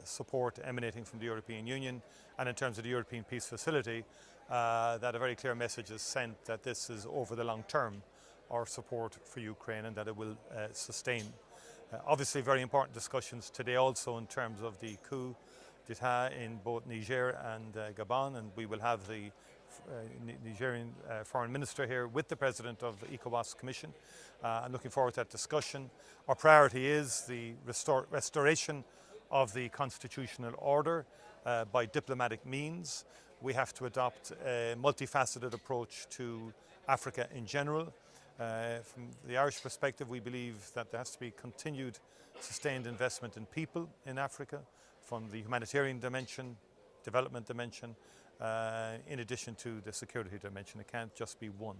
support emanating from the European Union, and in terms of the European Peace Facility, that a very clear message is sent that this is over the long term our support for Ukraine, and that it will sustain. Obviously very important discussions today also in terms of the coup d'etat in both Niger and Gabon, and we will have the Nigerian Foreign Minister here with the President of the ECOWAS Commission. I'm looking forward to that discussion. Our priority is the restoration of the constitutional order by diplomatic means. We have to adopt a multifaceted approach to Africa in general. From the Irish perspective, we believe that there has to be continued sustained investment in people in Africa, from the humanitarian dimension, development dimension, in addition to the security dimension. It can't just be one.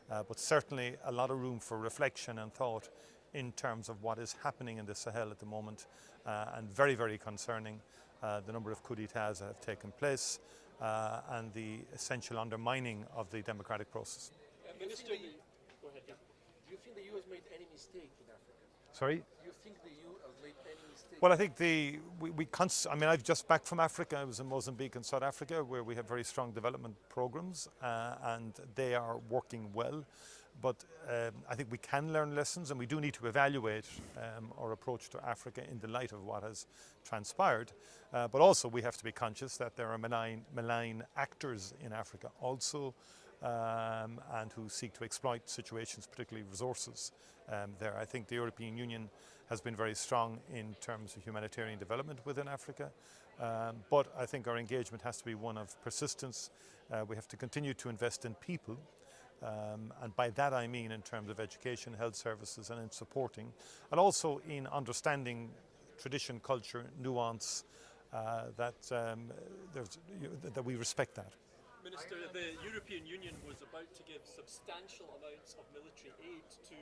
But certainly a lot of room for reflection and thought in terms of what is happening in the Sahel at the moment, and very, very concerning the number of coups d'etats that have taken place and the essential undermining of the democratic process. Minister, go ahead. Do you think the EU has made any mistake in Africa? Sorry? Do you think the EU has made any mistake? Well, I think I mean, I've just back from Africa. I was in Mozambique and South Africa, where we have very strong development programs, and they are working well. But I think we can learn lessons, and we do need to evaluate our approach to Africa in the light of what has transpired. But also we have to be conscious that there are malign actors in Africa also, and who seek to exploit situations, particularly resources there. I think the European Union has been very strong in terms of humanitarian development within Africa, but I think our engagement has to be one of persistence. We have to continue to invest in people, and by that I mean in terms of education, health services, and in supporting, and also in understanding tradition, culture, nuance, that we respect that. Minister, the European Union was about to give substantial amounts of military aid to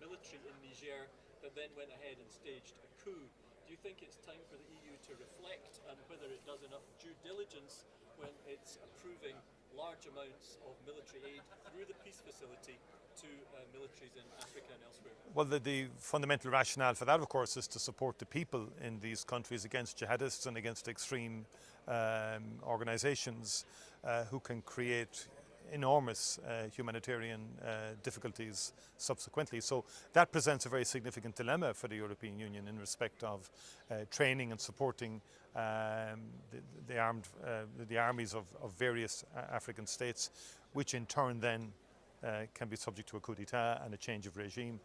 military in Niger that then went ahead and staged a coup. Do you think it's time for the EU to reflect on whether it does enough due diligence when it's approving large amounts of military aid through the peace facility to militaries in Africa and elsewhere? Well, the fundamental rationale for that, of course, is to support the people in these countries against jihadists and against extreme organizations who can create enormous humanitarian difficulties subsequently. So that presents a very significant dilemma for the European Union in respect of training and supporting the armies of various African states, which in turn then can be subject to a coup d'etat and a change of regime,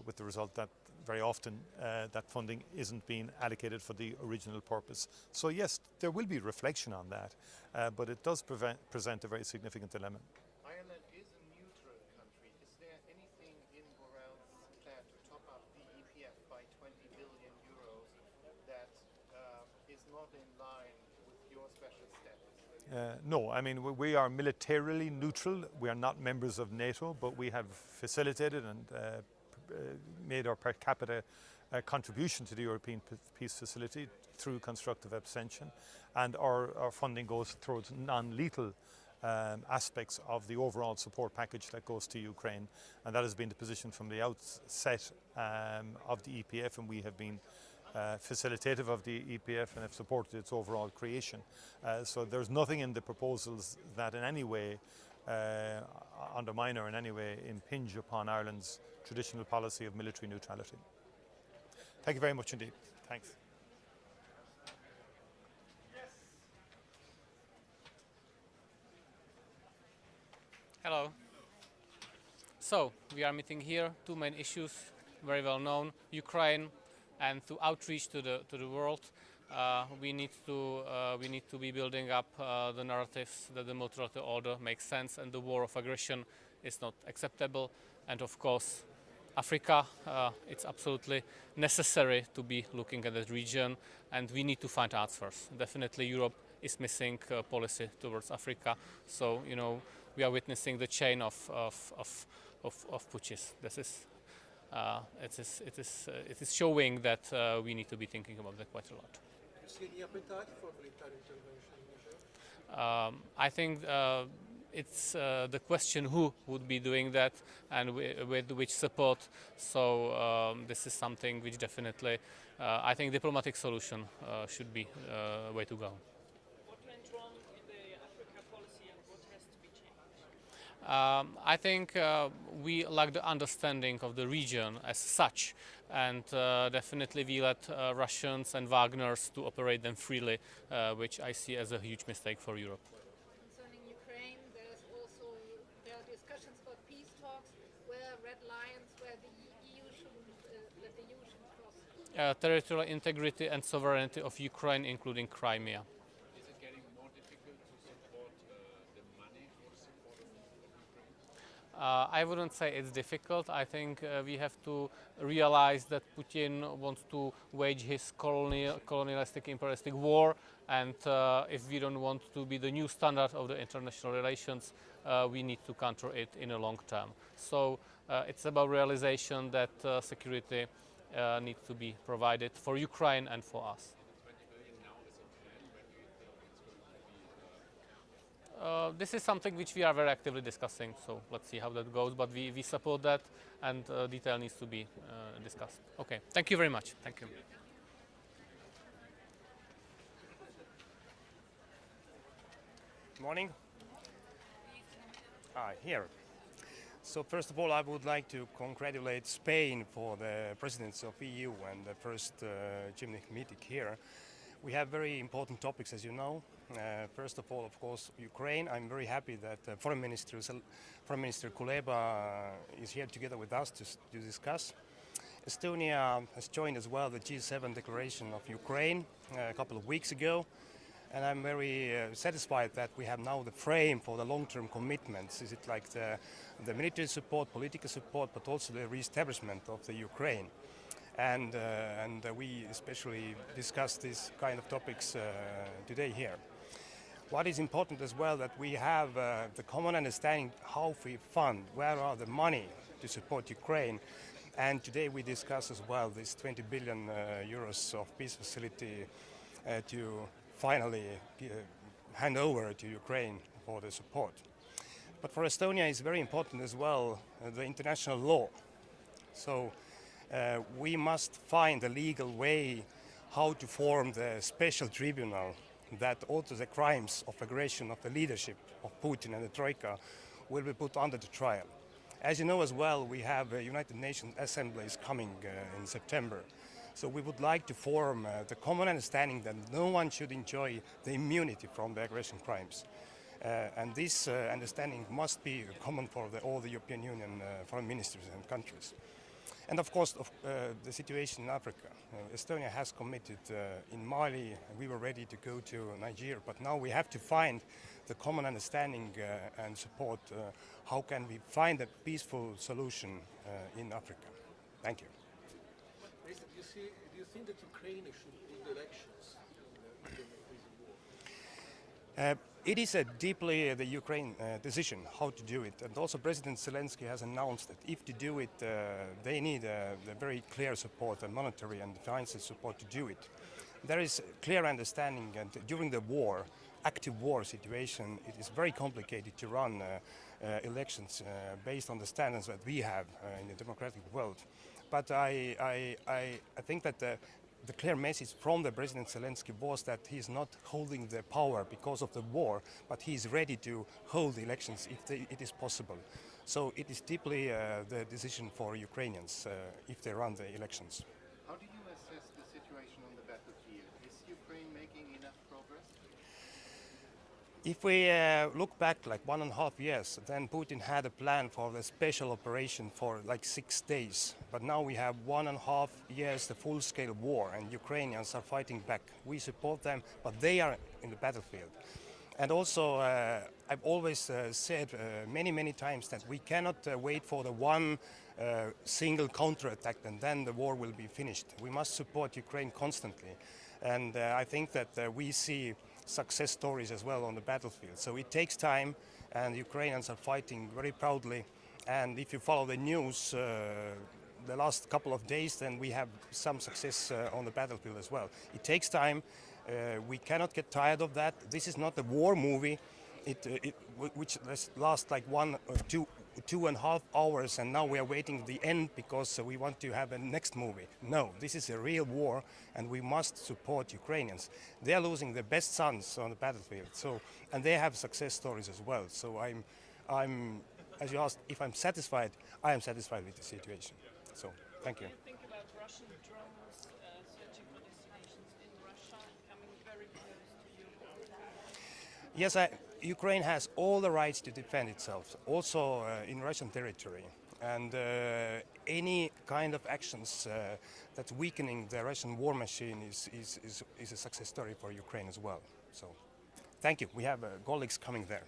with the result that very often that funding isn't being allocated for the original purpose. So yes, there will be reflection on that, but it does present a very significant dilemma. Ireland is a neutral country. Is there anything in Borrell's plan to top up the EPF by 20 billion euros that is not in line with your special status? No, I mean, we are militarily neutral. We are not members of NATO, but we have facilitated and made our per capita contribution to the European Peace Facility through constructive abstention, and our funding goes towards non-lethal aspects of the overall support package that goes to Ukraine, and that has been the position from the outset of the EPF, and we have been facilitative of the EPF and have supported its overall creation. So there's nothing in the proposals that in any way undermine or in any way impinge upon Ireland's traditional policy of military neutrality. Thank you very much indeed. Thanks. Hello. So, we are meeting here, two main issues, very well known, Ukraine, and to outreach to the world. We need to be building up the narratives that the multilateral order makes sense and the war of aggression is not acceptable. And of course, Africa, it's absolutely necessary to be looking at that region, and we need to find answers. Definitely Europe is missing policy towards Africa. So, you know, we are witnessing the chain of putschs. This is it is showing that we need to be thinking about that quite a lot. Do you see any appetite for military intervention in Niger? I think it's the question who would be doing that and with which support. So this is something which definitely I think diplomatic solution should be way to go. What went wrong in the Africa policy and what has to be changed? I think we lack the understanding of the region as such, and definitely we let Russians and Wagners to operate them freely, which I see as a huge mistake for Europe. Concerning Ukraine, there are discussions about peace talks, where red lines, where the EU shouldn't cross. Territorial integrity and sovereignty of Ukraine, including Crimea. Is it getting more difficult to support the money for the support of Ukraine? I wouldn't say it's difficult. I think we have to realize that Putin wants to wage his colonialistic, imperialistic war, and if we don't want to be the new standard of the international relations, we need to counter it in a long term. So it's about realization that security needs to be provided for Ukraine and for us. This is something which we are very actively discussing, so let's see how that goes, but we support that, and detail needs to be discussed. Okay, thank you very much. Thank you. Morning. Here. So first of all, I would like to congratulate Spain for the presidency of EU and the first Gymnich meeting here. We have very important topics, as you know. First of all, of course, Ukraine. I'm very happy that Foreign Minister Kuleba is here together with us to discuss. Estonia has joined as well the G7 declaration of Ukraine a couple of weeks ago. And I'm very satisfied that we have now the frame for the long-term commitments. Is it like the military support, political support, but also the re-establishment of the Ukraine? And we especially discuss these kind of topics today here. What is important as well that we have the common understanding how we fund, where are the money to support Ukraine. And today we discuss as well this 20 billion euros of peace facility to finally hand over to Ukraine for the support. But for Estonia it's very important as well the international law. So we must find a legal way how to form the special tribunal that all the crimes of aggression of the leadership of Putin and the Troika will be put under the trial. As you know as well, we have a United Nations assemblies coming in September. So we would like to form the common understanding that no one should enjoy the immunity from the aggression crimes. And this understanding must be common for all the European Union foreign ministers and countries. And of course, the situation in Africa. Estonia has committed in Mali, we were ready to go to Niger, but now we have to find the common understanding and support. How can we find a peaceful solution in Africa? Thank you. Do you think that Ukraine should hold elections It is a deeply the Ukraine decision how to do it, and also President Zelensky has announced that if to do it, they need the very clear support and monetary and financial support to do it. There is clear understanding, and during the war, active war situation, it is very complicated to run elections based on the standards that we have in the democratic world. But I think that the clear message from the President Zelensky was that he is not holding the power because of the war, but he is ready to hold the elections if it is possible. So it is deeply the decision for Ukrainians if they run the elections. How do you assess the situation on the battlefield? Is Ukraine making enough progress? If we look back like 1.5 years, then Putin had a plan for the special operation for like 6 days. But now we have 1.5 years, the full-scale war, and Ukrainians are fighting back. We support them, but they are in the battlefield. And also, I've always said many times that we cannot wait for the one single counterattack and then the war will be finished. We must support Ukraine constantly. And I think that we see success stories as well on the battlefield. So it takes time, and Ukrainians are fighting very proudly. And if you follow the news the last couple of days, then we have some success on the battlefield as well. It takes time. We cannot get tired of that. This is not a war movie, which lasts like 1 or 2.5 hours, and now we are waiting the end because we want to have a next movie. No, this is a real war, and we must support Ukrainians. They are losing their best sons on the battlefield, and they have success stories as well. So I'm, as you asked, if I'm satisfied, I am satisfied with the situation. So thank you. What do you think about Russian drones searching for destinations in Russia and coming very close to Europe? Yes, Ukraine has all the rights to defend itself, also in Russian territory. And any kind of actions that's weakening the Russian war machine is a success story for Ukraine as well. So, thank you. We have colleagues coming there.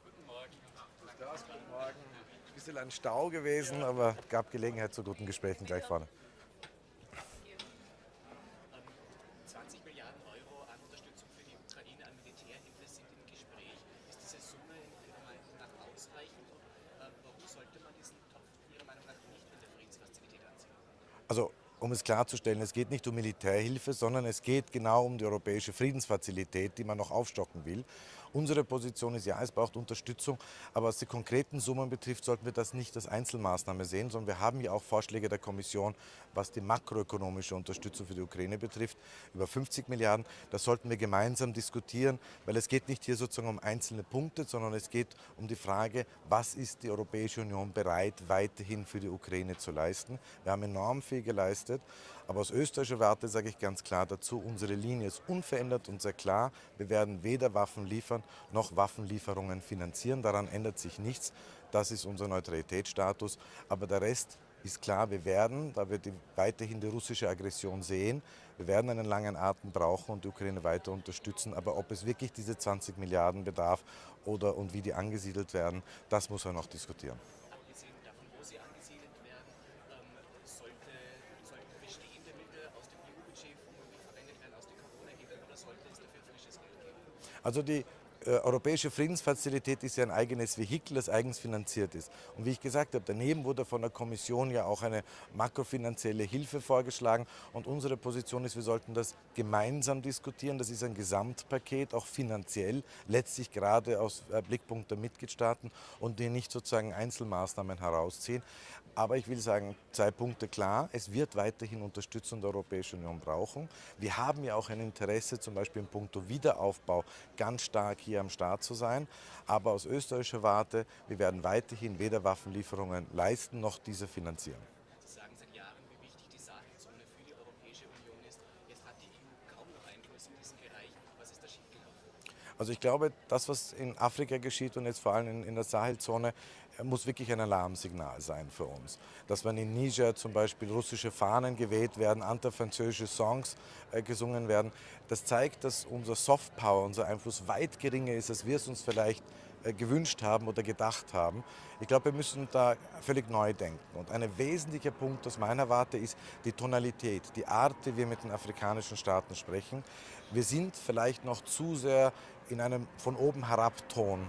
Guten Morgen. Ein bisschen ein Stau gewesen, aber gab Gelegenheit zu guten Gesprächen gleich vorne. 20 Milliarden Euro an Unterstützung für die Ukraine, an Militärhilfe sind im Gespräch. Ist diese Summe Ihrer Meinung nach ausreichend? Warum sollte man diesen Topf Ihrer Meinung nach nicht in der Friedensfazilität ansehen? Also, um es klarzustellen, es geht nicht um Militärhilfe, sondern es geht genau um die europäische Friedensfazilität, die man noch aufstocken will. Unsere Position ist, ja, es braucht Unterstützung, aber was die konkreten Summen betrifft, sollten wir das nicht als Einzelmaßnahme sehen, sondern wir haben ja auch Vorschläge der Kommission, was die makroökonomische Unterstützung für die Ukraine betrifft, über 50 Milliarden. Das sollten wir gemeinsam diskutieren, weil es geht nicht hier sozusagen um einzelne Punkte, sondern es geht um die Frage, was ist die Europäische Union bereit, weiterhin für die Ukraine zu leisten. Wir haben enorm viel geleistet, aber aus österreichischer Warte sage ich ganz klar dazu, unsere Linie ist unverändert und sehr klar. Wir werden weder Waffen liefern, noch Waffenlieferungen finanzieren. Daran ändert sich nichts. Das ist unser Neutralitätsstatus. Aber der Rest ist klar, wir werden, da wir weiterhin die russische Aggression sehen, wir werden einen langen Atem brauchen und die Ukraine weiter unterstützen. Aber ob es wirklich diese 20 Milliarden bedarf und wie die angesiedelt werden, das muss man noch diskutieren. Abgesehen davon, wo sie angesiedelt werden, sollten bestehende Mittel aus dem EU-Budget verwendet werden, aus den Corona-Hebeln, oder sollte es dafür frisches Geld geben? Also europäische Friedensfazilität ist ja ein eigenes Vehikel, das eigens finanziert ist. Und wie ich gesagt habe, daneben wurde von der Kommission ja auch eine makrofinanzielle Hilfe vorgeschlagen. Und unsere Position ist, wir sollten das gemeinsam diskutieren. Das ist ein Gesamtpaket, auch finanziell, letztlich gerade aus Blickpunkt der Mitgliedstaaten und die nicht sozusagen Einzelmaßnahmen herausziehen. Aber ich will sagen, 2 Punkte klar, es wird weiterhin Unterstützung der Europäischen Union brauchen. Wir haben ja auch ein Interesse, zum Beispiel in puncto Wiederaufbau, ganz stark hier am Start zu sein. Aber aus österreichischer Warte, wir werden weiterhin weder Waffenlieferungen leisten, noch diese finanzieren. Sie sagen seit Jahren, wie wichtig die Sahelzone für die Europäische Union ist. Jetzt hat die EU kaum noch Einfluss in diesem Bereich. Was ist da schiefgelaufen? Also ich glaube, das, was in Afrika geschieht und jetzt vor allem in der Sahelzone, muss wirklich ein Alarmsignal sein für uns. Dass wenn in Niger zum Beispiel russische Fahnen geweht werden, antifranzösische Songs gesungen werden, das zeigt, dass unser Softpower, unser Einfluss weit geringer ist, als wir es uns vielleicht gewünscht haben oder gedacht haben. Ich glaube, wir müssen da völlig neu denken. Und ein wesentlicher Punkt aus meiner Warte ist die Tonalität, die Art, wie wir mit den afrikanischen Staaten sprechen. Wir sind vielleicht noch zu sehr in einem von oben herab Ton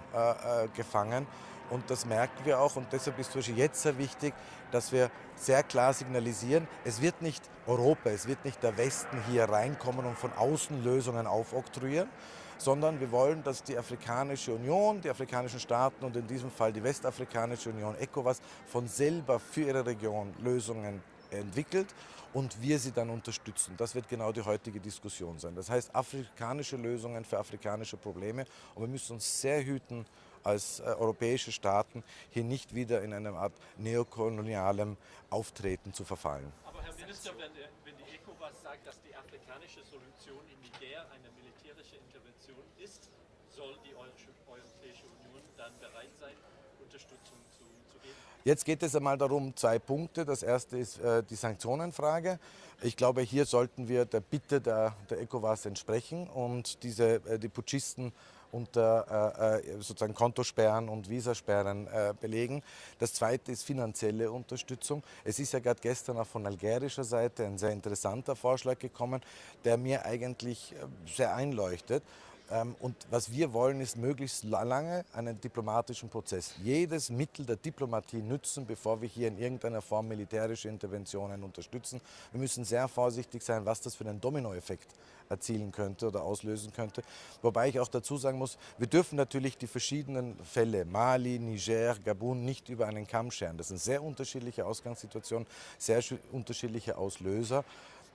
gefangen. Und das merken wir auch und deshalb ist es jetzt sehr wichtig, dass wir sehr klar signalisieren, es wird nicht Europa, es wird nicht der Westen hier reinkommen und von außen Lösungen aufoktroyieren, sondern wir wollen, dass die Afrikanische Union, die afrikanischen Staaten und in diesem Fall die Westafrikanische Union, ECOWAS, von selber für ihre Region Lösungen entwickelt und wir sie dann unterstützen. Das wird genau die heutige Diskussion sein. Das heißt, afrikanische Lösungen für afrikanische Probleme und wir müssen uns sehr hüten, als europäische Staaten hier nicht wieder in einer Art neokolonialem Auftreten zu verfallen. Aber Herr Minister, wenn die ECOWAS sagt, dass die afrikanische Solution in Niger eine militärische Intervention ist, soll die Europäische Union dann bereit sein, Unterstützung zu geben? Jetzt geht es einmal darum, 2 Punkte. Das erste ist die Sanktionenfrage. Ich glaube, hier sollten wir der Bitte der ECOWAS entsprechen und die Putschisten unter sozusagen Kontosperren und Visasperren belegen. Das zweite ist finanzielle Unterstützung. Es ist ja gerade gestern auch von algerischer Seite ein sehr interessanter Vorschlag gekommen, der mir eigentlich sehr einleuchtet. Und was wir wollen, ist möglichst lange einen diplomatischen Prozess. Jedes Mittel der Diplomatie nützen, bevor wir hier in irgendeiner Form militärische Interventionen unterstützen. Wir müssen sehr vorsichtig sein, was das für einen Dominoeffekt erzielen könnte oder auslösen könnte. Wobei ich auch dazu sagen muss, wir dürfen natürlich die verschiedenen Fälle, Mali, Niger, Gabon, nicht über einen Kamm scheren. Das sind sehr unterschiedliche Ausgangssituationen, sehr unterschiedliche Auslöser.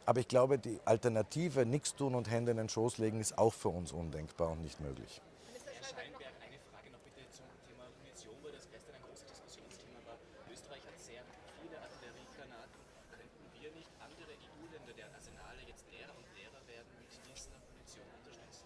Aber ich glaube, die Alternative, nichts tun und Hände in den Schoß legen, ist auch für uns undenkbar und nicht möglich. Herr Scheinberg, eine Frage noch bitte zum Thema Munition, weil das gestern ein großes Diskussionsthema war. Österreich hat sehr viele Artilleriegranaten. Könnten wir nicht andere EU-Länder, deren Arsenale jetzt leerer und leerer werden, mit dieser Munition unterstützen?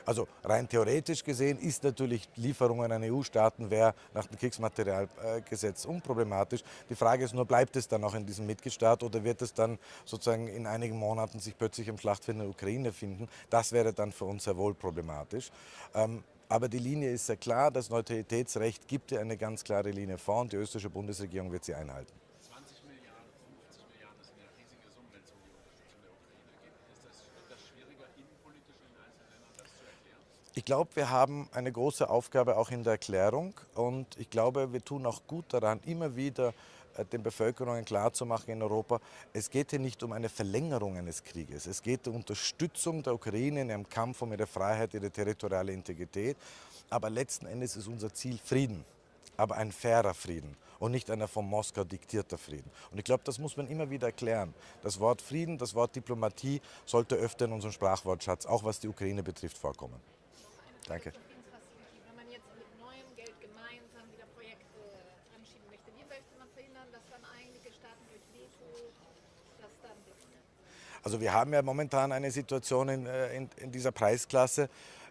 Also rein theoretisch gesehen ist natürlich Lieferungen an EU-Staaten wäre nach dem Kriegsmaterialgesetz unproblematisch. Die Frage ist nur, bleibt es dann auch in diesem Mitgliedstaat oder wird es dann sozusagen in einigen Monaten sich plötzlich im Schlachtfeld in der Ukraine finden? Das wäre dann für uns sehr wohl problematisch. Aber die Linie ist sehr klar, das Neutralitätsrecht gibt ja eine ganz klare Linie vor und die österreichische Bundesregierung wird sie einhalten. 20 Milliarden, 50 Milliarden, das sind ja riesige Summen, wenn es um die Unterstützung der Ukraine geht. Wird das schwieriger, innenpolitisch in den einzelnen Ländern das zu erklären? Ich glaube, wir haben eine große Aufgabe auch in der Erklärung und ich glaube, wir tun auch gut daran, immer wieder den Bevölkerungen klarzumachen in Europa, es geht hier nicht um eine Verlängerung eines Krieges. Es geht um Unterstützung der Ukraine in ihrem Kampf um ihre Freiheit, ihre territoriale Integrität. Aber letzten Endes ist unser Ziel Frieden, aber ein fairer Frieden und nicht einer von Moskau diktierter Frieden. Und ich glaube, das muss man immer wieder erklären. Das Wort Frieden, das Wort Diplomatie sollte öfter in unserem Sprachwortschatz, auch was die Ukraine betrifft, vorkommen. Danke. Wenn man jetzt mit neuem Geld gemeinsam wieder Projekte anschieben möchte, wie möchte man verhindern, dass dann einige Staaten durch Veto das dann wissen? Also wir haben ja momentan eine Situation in dieser Preisklasse.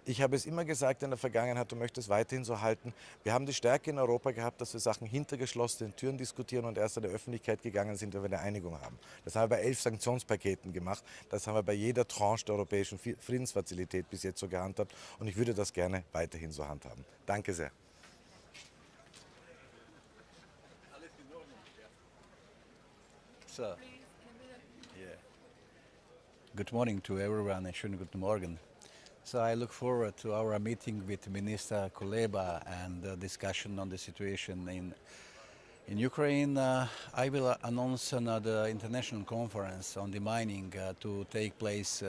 Ich habe es immer gesagt in der Vergangenheit und möchte es weiterhin so halten. Wir haben die Stärke in Europa gehabt, dass wir Sachen hinter geschlossenen Türen diskutieren und erst in der Öffentlichkeit gegangen sind, wenn wir eine Einigung haben. Das haben wir bei 11 Sanktionspaketen gemacht. Das haben wir bei jeder Tranche der europäischen Friedensfazilität bis jetzt so gehandhabt. Und ich würde das gerne weiterhin so handhaben. Danke sehr. So, yeah. Good morning to everyone and schönen guten Morgen. So I look forward to our meeting with Minister Kuleba and the discussion on the situation in Ukraine. I will announce another international conference on the mining to take place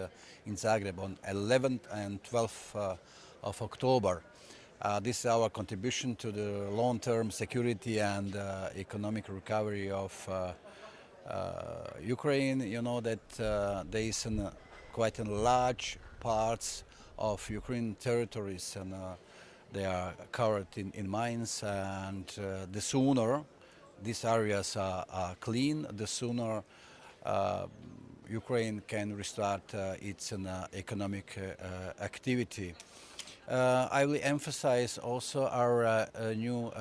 in Zagreb on 11th and 12th of October. This is our contribution to the long-term security and economic recovery of Ukraine. You know that there is quite a large parts of Ukrainian territories and they are covered in mines, and the sooner these areas are clean, the sooner Ukraine can restart its economic activity. I will emphasize also our new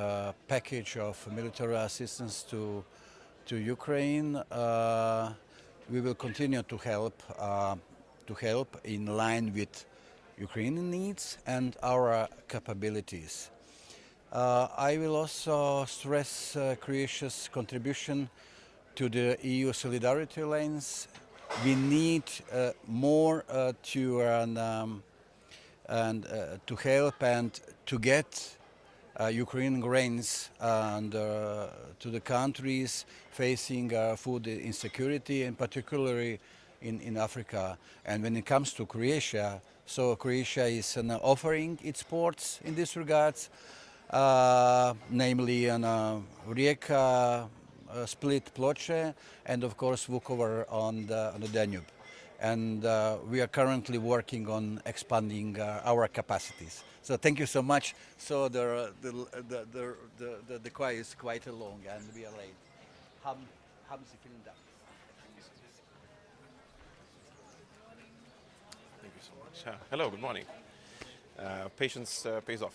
package of military assistance to Ukraine. We will continue to help in line with Ukrainian needs and our capabilities. I will also stress Croatia's contribution to the EU solidarity lines. We need more to help and to get Ukrainian grains and to the countries facing food insecurity, and particularly in Africa. And when it comes to Croatia, so Croatia is offering its ports in this regards, namely Rijeka, Split, Ploče, and of course Vukovar on the Danube. And we are currently working on expanding our capacities. So thank you so much. So the choir is quite long and we are late. Haben Sie vielen Dank. Thank you so much. Hello, good morning. Patience pays off.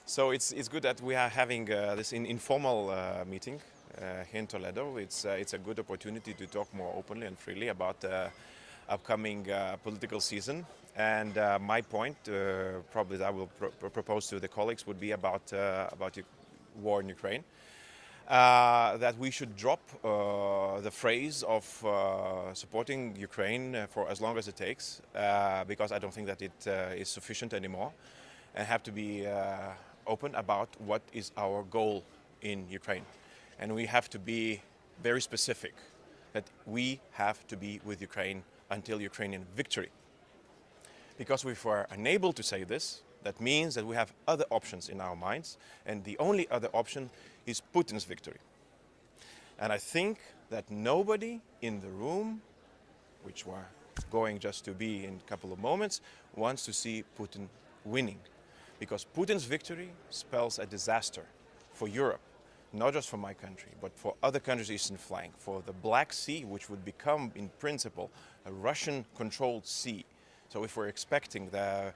So it's good that we are having this informal meeting here in Toledo. It's a good opportunity to talk more openly and freely about the upcoming political season. And my point, probably that I will propose to the colleagues, would be about the war in Ukraine. That we should drop the phrase of supporting Ukraine for as long as it takes, because I don't think that it is sufficient anymore, and have to be open about what is our goal in Ukraine. And we have to be very specific that we have to be with Ukraine until Ukrainian victory. Because if we're unable to say this, that means that we have other options in our minds, and the only other option is Putin's victory. And I think that nobody in the room, which we're going just to be in a couple of moments, wants to see Putin winning. Because Putin's victory spells a disaster for Europe, not just for my country, but for other countries' eastern flank, for the Black Sea, which would become, in principle, a Russian-controlled sea. So if we're expecting the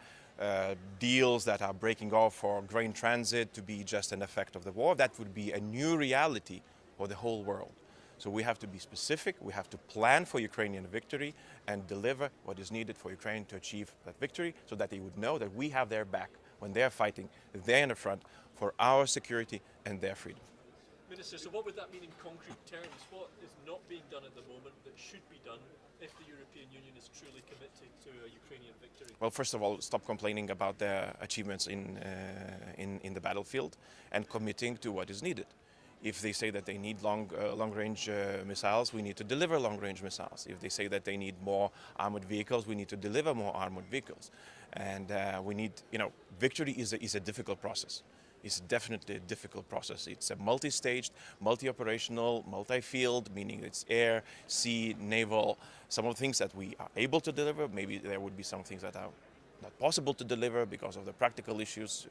deals that are breaking off for grain transit to be just an effect of the war, that would be a new reality for the whole world. So we have to be specific, we have to plan for Ukrainian victory and deliver what is needed for Ukraine to achieve that victory, so that they would know that we have their back when they're fighting, they're in the front for our security and their freedom. Minister, so what would that mean in concrete terms? What is not being done at the moment that should be done if the European Union is truly committed to a Ukrainian victory? Well, first of all, stop complaining about their achievements in the battlefield and committing to what is needed. If they say that they need long-range missiles, we need to deliver long-range missiles. If they say that they need more armored vehicles, we need to deliver more armored vehicles. And we need, victory is a difficult process. It's definitely a difficult process. It's a multi-staged, multi-operational, multi-field, meaning it's air, sea, naval. Some of the things that we are able to deliver, maybe there would be some things that are not possible to deliver because of the practical issues,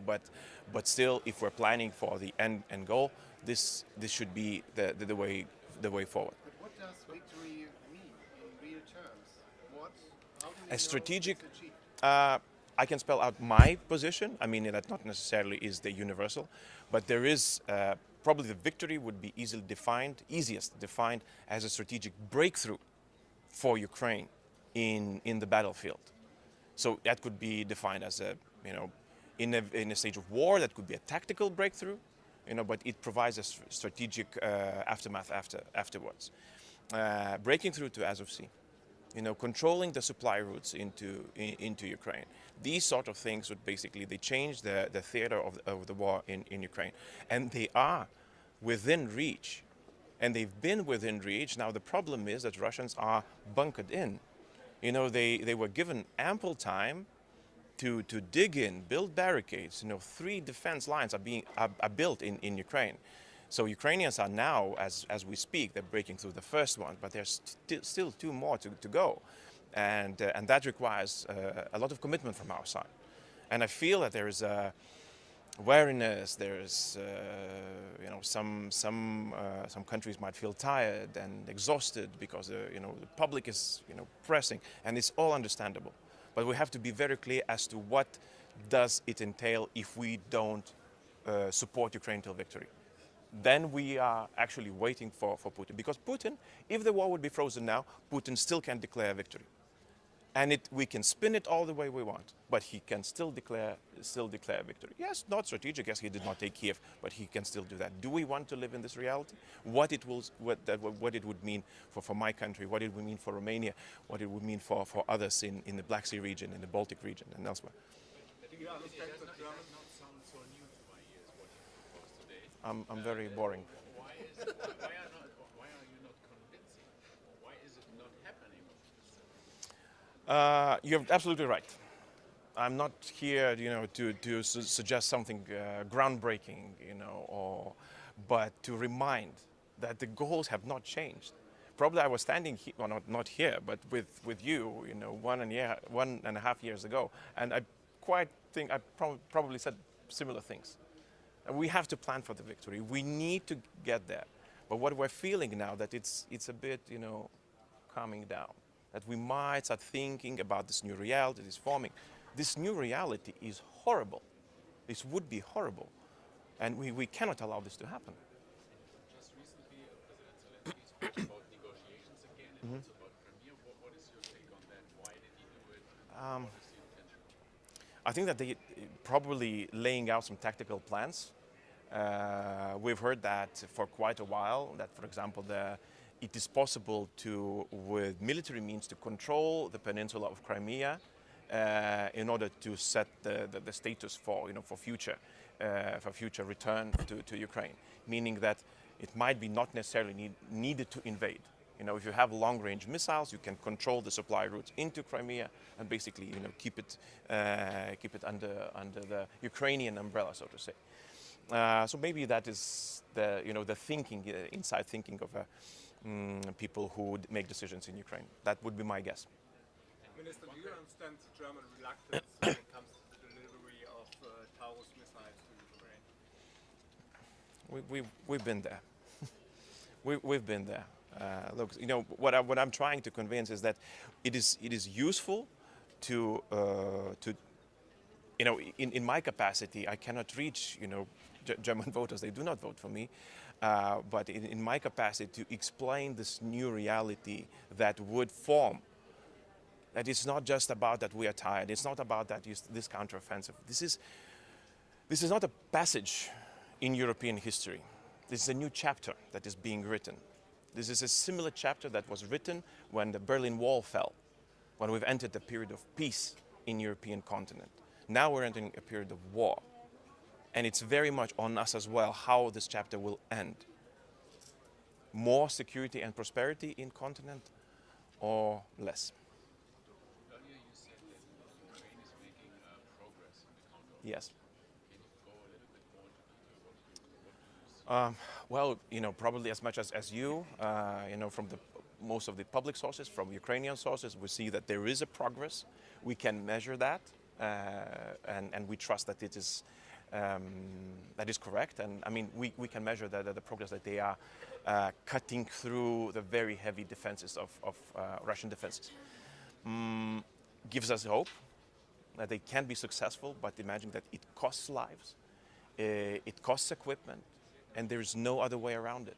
but still, if we're planning for the end goal, this should be the way forward. But what does victory mean in real terms? How do we A strategic. know it's achieved? I can spell out my position. I mean, that not necessarily is the universal, but there is probably the victory would be easiest defined as a strategic breakthrough for Ukraine in the battlefield. So that could be defined as in a stage of war, that could be a tactical breakthrough, but it provides a strategic aftermath afterwards. Breaking through to Azov Sea, controlling the supply routes into Ukraine. These sort of things would basically, they change the theater of the war in Ukraine. And they are within reach. And they've been within reach. Now the problem is that Russians are bunkered in. They were given ample time to dig in, build barricades. 3 defense lines are built in Ukraine. So Ukrainians are now, as we speak, they're breaking through the first one, but there's still 2 more to go. And that requires a lot of commitment from our side. And I feel that there is a wariness, there's, some countries might feel tired and exhausted because, the public is, pressing, and it's all understandable. But we have to be very clear as to what does it entail if we don't support Ukraine till victory. Then we are actually waiting for Putin. Because Putin, if the war would be frozen now, Putin still can declare victory. And we can spin it all the way we want, but he can still declare victory. Yes, not strategic, yes, he did not take Kiev, but he can still do that. Do we want to live in this reality? What it would mean for my country, what it would mean for Romania, what it would mean for others in the Black Sea region, in the Baltic region, and elsewhere. I'm very boring. Why are you not convincing? Why is it not happening? You're absolutely right. I'm not here, to suggest something groundbreaking, but to remind that the goals have not changed. Probably I was standing here, well, not here, but with you, 1.5 years ago, and I quite think I probably said similar things. We have to plan for the victory. We need to get there. But what we're feeling now, that it's a bit, calming down. That we might start thinking about this new reality that is forming. This new reality is horrible. This would be horrible. And we cannot allow this to happen. Just recently, President Zelensky spoke about negotiations again and also about Crimea. What is your take on that? Why did he do it? What is the intention? I think that they probably laying out some tactical plans. We've heard that for quite a while, that, for example, it is possible to, with military means, to control the peninsula of Crimea in order to set the status for future return to Ukraine, meaning that it might be not necessarily needed to invade. If you have long-range missiles, you can control the supply routes into Crimea and basically, keep it under the Ukrainian umbrella, so to say. So maybe that is the thinking, inside thinking of people who would make decisions in Ukraine. That would be my guess. Minister, do you understand the German reluctance when it comes to the delivery of Taurus missiles to Ukraine? We've been there. We've been there. Look, what I'm trying to convince is that it is useful to in my capacity, I cannot reach German voters. They do not vote for me, but in my capacity to explain this new reality that would form. That it's not just about that we are tired. It's not about that this counteroffensive. This is not a passage in European history. This is a new chapter that is being written. This is a similar chapter that was written when the Berlin Wall fell, when we've entered a period of peace in European continent. Now we're entering a period of war. And it's very much on us as well how this chapter will end. More security and prosperity in continent or less? Earlier you said that Ukraine is making progress in the counter. Yes. Can you go a little bit more into detail? Well, probably as much as you, from most of the public sources, from Ukrainian sources, we see that there is a progress. We can measure that, and we trust that it is that is correct. And I mean, we can measure the progress that they are cutting through the very heavy defenses of Russian defenses. Gives us hope that they can be successful, but imagine that it costs lives, it costs equipment, and there is no other way around it.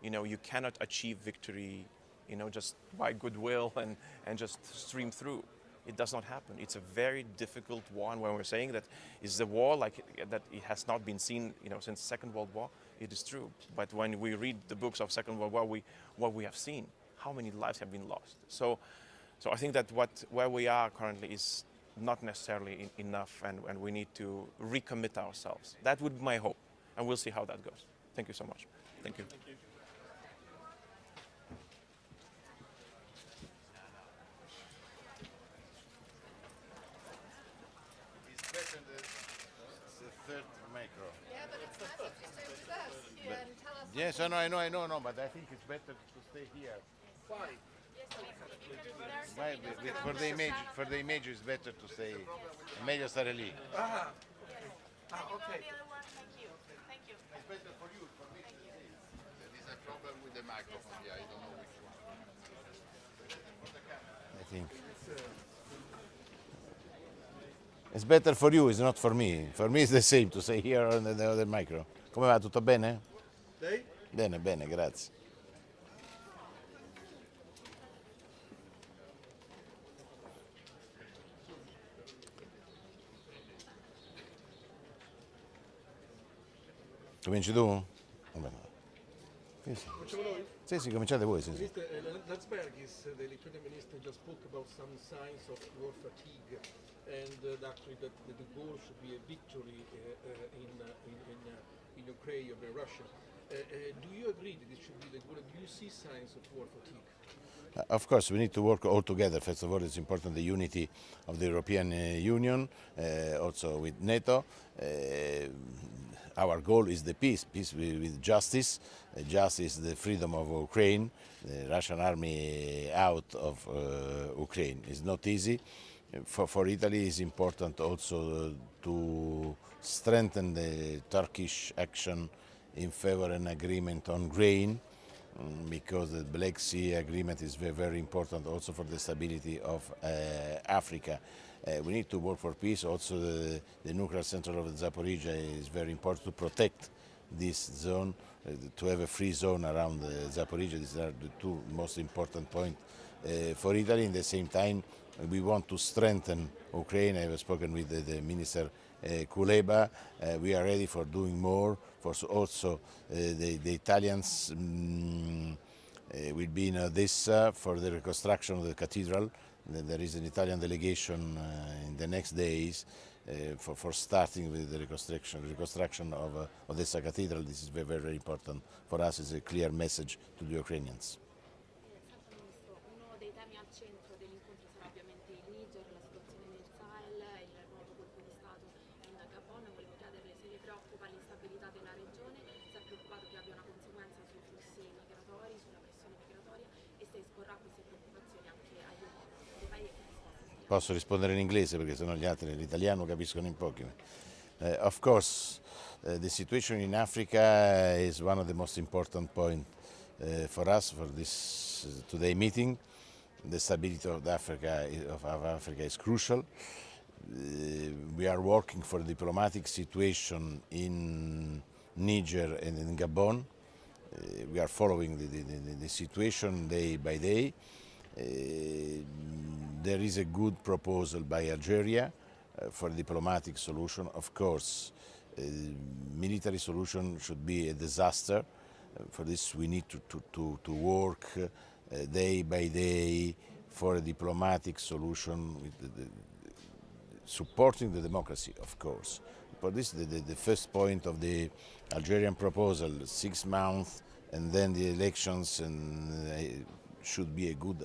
You cannot achieve victory, just by goodwill and just stream through. It does not happen. It's a very difficult war, and when we're saying that it's a war like that, it has not been seen, since the Second World War. It is true. But when we read the books of Second World War, what we have seen, how many lives have been lost. So So I think that where we are currently is not necessarily enough, and we need to recommit ourselves. That would be my hope, and we'll see how that goes. Thank you so much. Thank you. Thank you. It's better the third micro. Yeah, but it's nice if you stay with us here and tell us. Yes, I know, but I think it's better to stay here. Why? For the image, it's better to stay. Meglio stare lì. Ah, okay. Thank you. It's better for you, for me. There is a problem with the microphone here. I don't know which one. I think. It's better for you, it's not for me. For me it's the same to stay here on the other micro. Come va? Tutto bene? Lei? Bene, bene, grazie. Cominci tu? Va bene. Facciamo noi? Sì, cominciate voi. Sì. Minister Landsbergis, the Lithuanian minister, just spoke about some signs of war fatigue, and actually that the goal should be a victory in Ukraine over Russia. Do you agree that this should be the goal? Do you see signs of war fatigue? Of course, we need to work all together. First of all, it's important the unity of the European Union, also with NATO. Our goal is the peace with justice. Justice, the freedom of Ukraine. The Russian army out of Ukraine is not easy. For Italy, it's important also to strengthen the Turkish action in favor of an agreement on grain, because the Black Sea agreement is very, very important also for the stability of Africa. We need to work for peace. Also the nuclear center of Zaporizhzhia is very important to protect this zone, to have a free zone around Zaporizhzhia. These are the two most important points for Italy. In the same time, we want to strengthen Ukraine. I have spoken with the Minister Kuleba. We are ready for doing more. For also the Italians will be in Odessa for the reconstruction of the cathedral. There is an Italian delegation in the next days for starting with the reconstruction of Odessa Cathedral. This is very, very important for us. It's a clear message to the Ukrainians. Uno dei temi al centro dell'incontro sarà ovviamente il Niger, la situazione nel Sahel, il nuovo colpo di Stato in Gabon. Volevo chiederle se le preoccupa l'instabilità della regione, se è preoccupato che abbia una conseguenza sui flussi migratori, sulla pressione migratoria, e se esporrà queste preoccupazioni anche agli europei. Posso rispondere in inglese perché sennò gli altri l'italiano capiscono in pochi. Of course, the situation in Africa is one of the most important points for us for this today meeting. The stability of Africa is crucial. We are working for a diplomatic situation in Niger and in Gabon. We are following the situation day by day. There is a good proposal by Algeria for a diplomatic solution. Of course, military solution should be a disaster. For this we need to work day by day for a diplomatic solution, with supporting the democracy, of course. For this, the first point of the Algerian proposal, 6 months and then the elections, and should be a good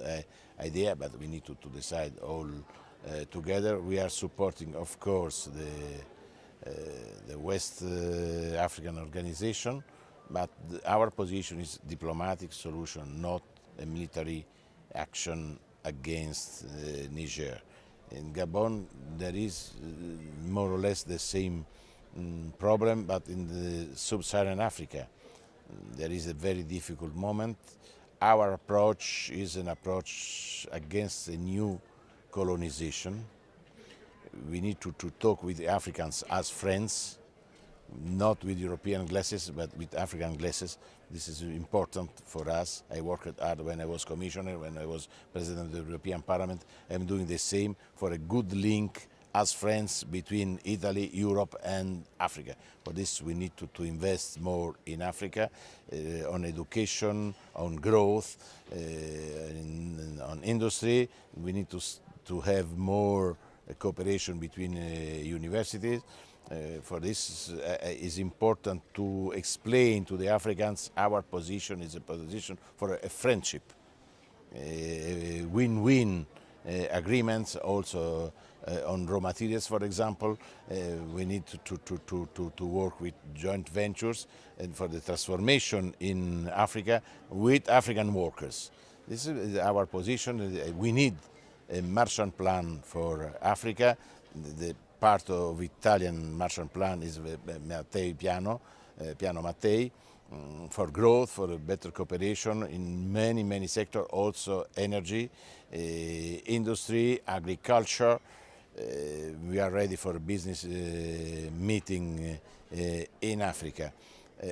idea, but we need to decide all together. We are supporting, of course, the West African organization, but our position is diplomatic solution, not a military action against Niger. In Gabon, there is more or less the same problem, but in the sub-Saharan Africa, there is a very difficult moment. Our approach is an approach against a new colonization. We need to talk with the Africans as friends, not with European glasses, but with African glasses. This is important for us. I worked hard when I was commissioner, when I was president of the European Parliament. I'm doing the same for a good link as friends between Italy, Europe and Africa. For this we need to invest more in Africa, on education, on growth, on industry. We need to have more cooperation between universities. For this is important to explain to the Africans our position is a position for a friendship, win-win agreements also on raw materials, for example. We need to work with joint ventures and for the transformation in Africa with African workers. This is our position. We need a Marshall Plan for Africa. The part of Italian Marshall Plan is Mattei Piano, Piano Mattei, for growth, for better cooperation in many sectors, also energy, industry, agriculture. We are ready for a business meeting in Africa.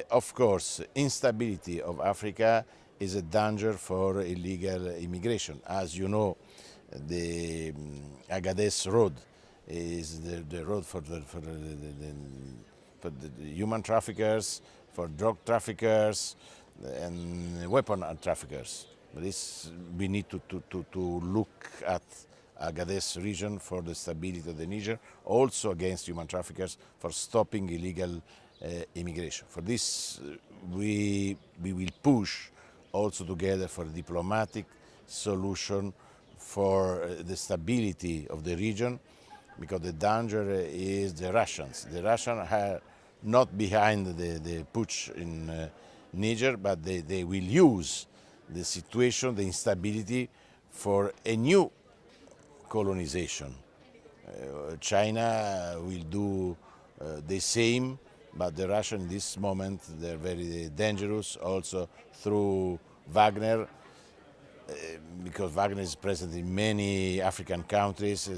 Of course, instability of Africa is a danger for illegal immigration. As you know, the Agadez Road is the road for the human traffickers, for drug traffickers and weapon traffickers. This we need to look at Agadez region for the stability of the Niger, also against human traffickers, for stopping illegal immigration. For this we will push also together for a diplomatic solution for the stability of the region, because the danger is the Russians. The Russians are not behind the putsch in Niger, but they will use the situation, the instability, for a new colonization. China will do the same, but the Russians in this moment, they're very dangerous, also through Wagner, because Wagner is present in many African countries.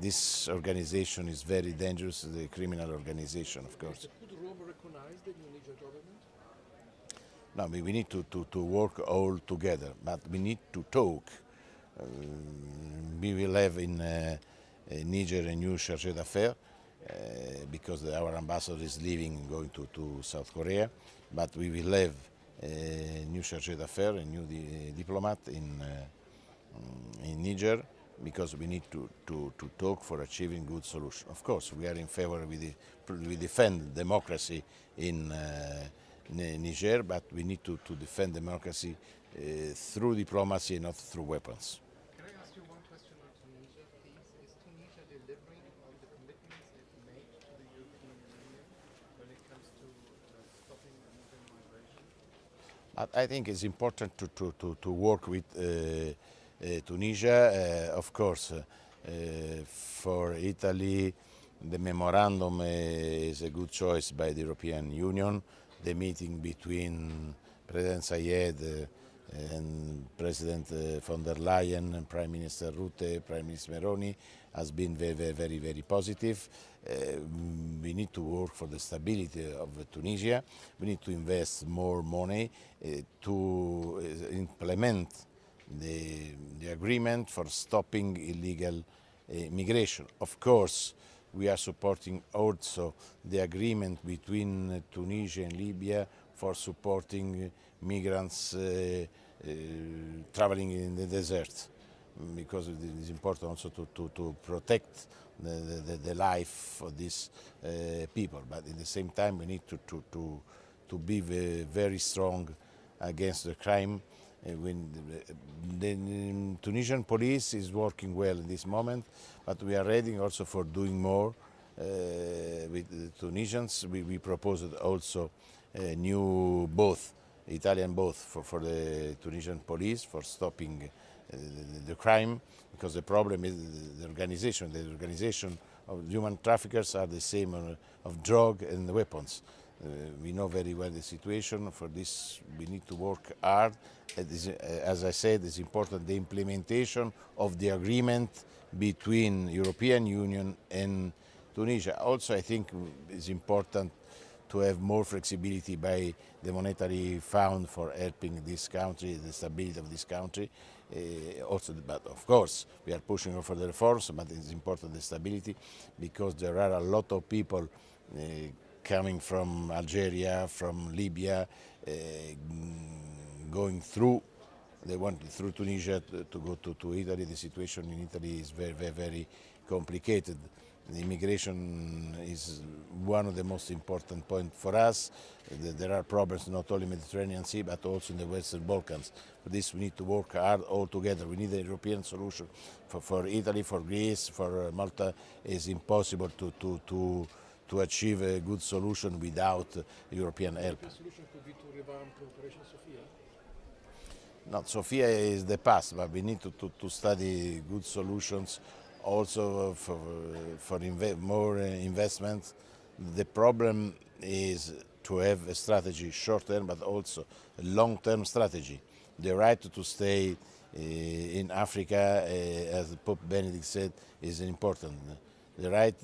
This organization is very dangerous, the criminal organization, of course. Could Rome recognize the new Niger government? No, we need to work all together, but we need to talk. We will have in Niger a new chargé d'affaires, because our ambassador is leaving, going to South Korea, but we will have a new chargé d'affaires, a new diplomat in Niger, because we need to talk for achieving good solution. Of course, we are in favor, we defend democracy in Niger, but we need to defend democracy through diplomacy, not through weapons. Can I ask you one question on Tunisia, please? Is Tunisia delivering on the commitments it made to the European Union when it comes to stopping illegal migration? I think it's important to work with Tunisia. Of course, for Italy, the memorandum is a good choice by the European Union. The meeting between President Sayed and President von der Leyen and Prime Minister Rutte, Prime Minister Meroni has been very positive. We need to work for the stability of Tunisia. We need to invest more money to implement the agreement for stopping illegal migration. Of course, we are supporting also the agreement between Tunisia and Libya for supporting migrants traveling in the desert, because it is important also to protect the life of these people. But at the same time, we need to be very strong against the crime. When the Tunisian police is working well in this moment, but we are ready also for doing more with the Tunisians. We proposed also a new boat, Italian boat for the Tunisian police for stopping the crime, because the problem is the organization. The organization of human traffickers are the same of drug and weapons. We know very well the situation. For this, we need to work hard. As I said, it's important the implementation of the agreement between European Union and Tunisia. Also, I think it's important to have more flexibility by the monetary fund for helping this country, the stability of this country. Also, but of course, we are pushing for the reforms, but it's important the stability, because there are a lot of people coming from Algeria, from Libya, going through. They went through Tunisia to go to Italy. The situation in Italy is very, very, very complicated. The immigration is one of the most important points for us. There are problems not only in the Mediterranean Sea, but also in the Western Balkans. For this, we need to work hard all together. We need a European solution for Italy, for Greece, for Malta. It's impossible to achieve a good solution without European help. The solution could be to revamp Operation Sophia. No, Sophia is the past, but we need to study good solutions also for more investment. The problem is to have a strategy short-term, but also a long-term strategy. The right to stay in Africa, as Pope Benedict said, is important. The right,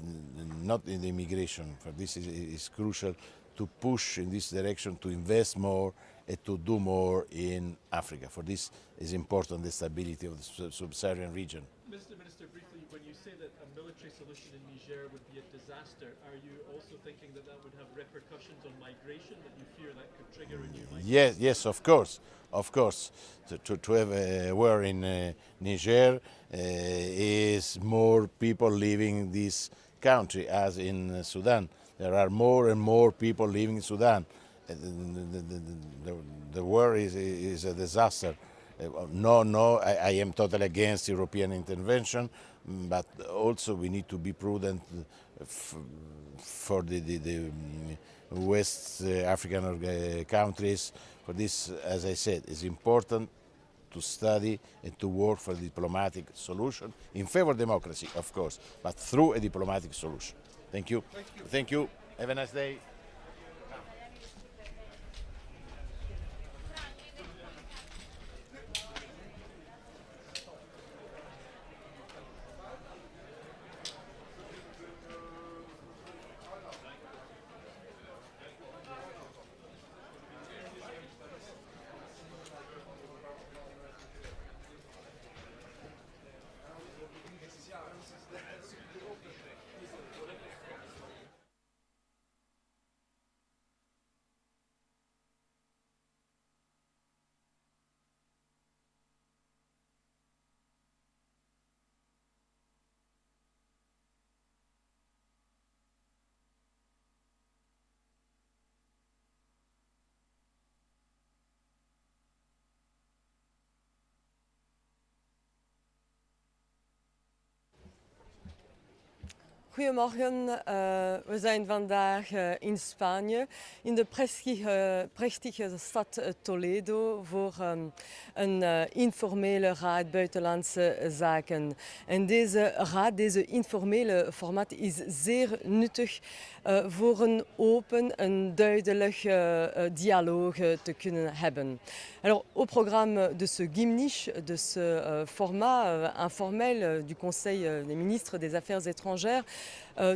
not in the immigration. For this is crucial to push in this direction, to invest more and to do more in Africa. For this is important, the stability of the sub-Saharan region. Mr. Minister, briefly, when you say that a military solution in Niger would be a disaster, are you also thinking that that would have repercussions on migration, that you fear that could trigger a new migration? Yes, of course. Of course, to have a war in Niger is more people leaving this country, as in Sudan. There are more and more people leaving Sudan. The war is a disaster. No, I am totally against European intervention, but also we need to be prudent for the West African countries. For this, as I said, it's important to study and to work for a diplomatic solution in favor of democracy, of course, but through a diplomatic solution. Thank you. Thank you. Have a nice day. Goedemorgen, we zijn vandaag in Spanje, in de prachtige stad Toledo voor een informele raad buitenlandse zaken. En deze informele format is zeer nuttig voor een open en duidelijk dialoog te kunnen hebben. Alors, au programme de ce gimniche, de ce format informel du Conseil des ministres des Affaires étrangères,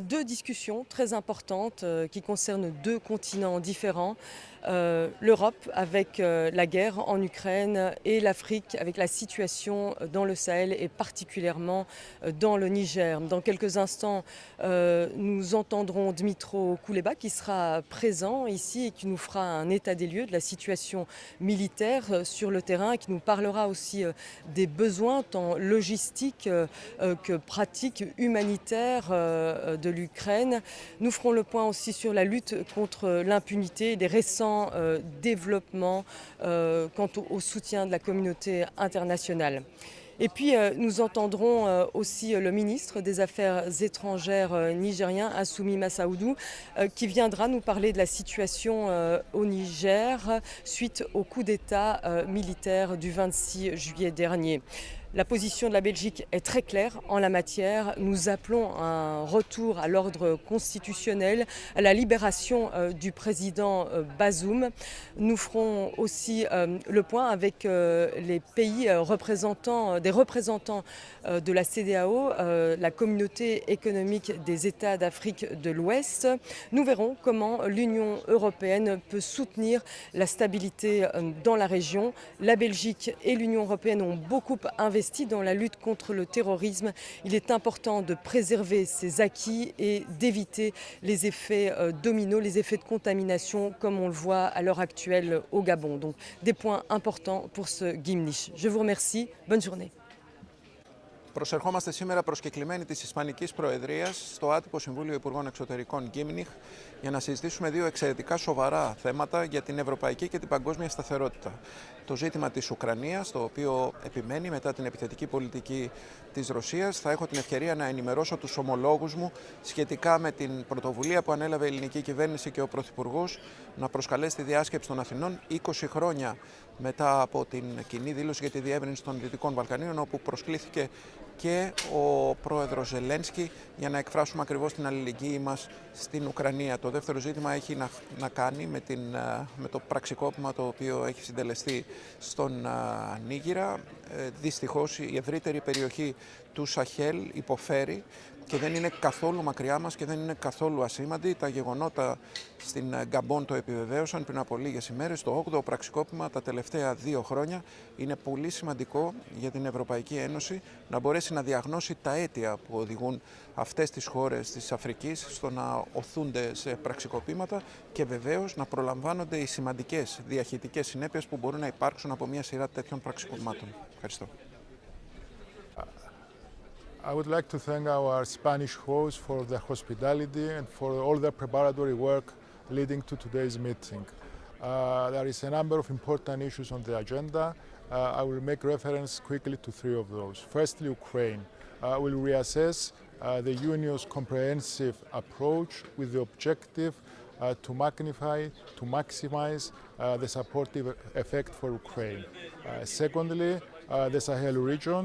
deux discussions très importantes qui concernent deux continents différents. L'Europe avec la guerre en Ukraine et l'Afrique avec la situation dans le Sahel et particulièrement dans le Niger. Dans quelques instants, nous entendrons Dimitro Kuleba qui sera présent ici et qui nous fera un état des lieux de la situation militaire sur le terrain et qui nous parlera aussi des besoins tant logistiques que pratiques humanitaires de l'Ukraine. Nous ferons le point aussi sur la lutte contre l'impunité et des récents développement quant au soutien de la communauté internationale. Et puis nous entendrons aussi le ministre des Affaires étrangères nigérien, Assoumi Massaoudou, qui viendra nous parler de la situation au Niger suite au coup d'État militaire du 26 juillet dernier. La position de la Belgique est très claire en la matière. Nous appelons à un retour à l'ordre constitutionnel, à la libération du président Bazoum. Nous ferons aussi le point avec les pays représentants de la CEDEAO, la communauté économique des États d'Afrique de l'Ouest. Nous verrons comment l'Union européenne peut soutenir la stabilité dans la région. La Belgique et l'Union européenne ont beaucoup investi dans la lutte contre le terrorisme. Il est important de préserver ces acquis et d'éviter les effets dominos, les effets de contamination comme on le voit à l'heure actuelle au Gabon. Donc des points importants pour ce Gimnich. Je vous remercie. Bonne journée. Προσερχόμαστε σήμερα προσκεκλημένοι της Ισπανικής Προεδρίας στο άτυπο Συμβούλιο Υπουργών Εξωτερικών Γκίμνιχ για να συζητήσουμε δύο εξαιρετικά σοβαρά θέματα για την ευρωπαϊκή και την παγκόσμια σταθερότητα. Το ζήτημα της Ουκρανίας, το οποίο επιμένει μετά την επιθετική πολιτική της Ρωσίας. Θα έχω την ευκαιρία να ενημερώσω τους ομολόγους μου σχετικά με την πρωτοβουλία που ανέλαβε η ελληνική κυβέρνηση και ο Πρωθυπουργός να προσκαλέσει τη διάσκεψη των Αθηνών 20 χρόνια μετά από την κοινή δήλωση για τη διεύρυνση των Δυτικών Βαλκανίων, όπου προσκλήθηκε και ο πρόεδρος Ζελένσκι για να εκφράσουμε ακριβώς την αλληλεγγύη μας στην Ουκρανία. Το δεύτερο ζήτημα έχει να κάνει με το πραξικόπημα το οποίο έχει συντελεστεί στον Νίγηρα. Δυστυχώς η ευρύτερη περιοχή του Σαχέλ υποφέρει και δεν είναι καθόλου μακριά μας και δεν είναι καθόλου ασήμαντη. Τα γεγονότα στην Gabón το επιβεβαίωσαν πριν από λίγες ημέρες. Το 8ο πραξικόπημα τα τελευταία 2 χρόνια είναι πολύ σημαντικό για την Ευρωπαϊκή Ένωση να μπορέσει να διαγνώσει τα αίτια που οδηγούν αυτές τις χώρες της Αφρικής στο να οθούνται σε πραξικοπήματα και βεβαίως να προλαμβάνονται οι σημαντικές διαχειτικές συνέπειες που μπορούν να υπάρξουν από μια σειρά τέτοιων πραξικοπημάτων. Ευχαριστώ. I would like to thank our Spanish host for their hospitality and for all their preparatory work leading to today's meeting. There is a number of important issues on the agenda. I will make reference quickly to 3 of those. Firstly, Ukraine. We'll reassess the Union's comprehensive approach with the objective to maximize the supportive effect for Ukraine. Secondly, the Sahel region.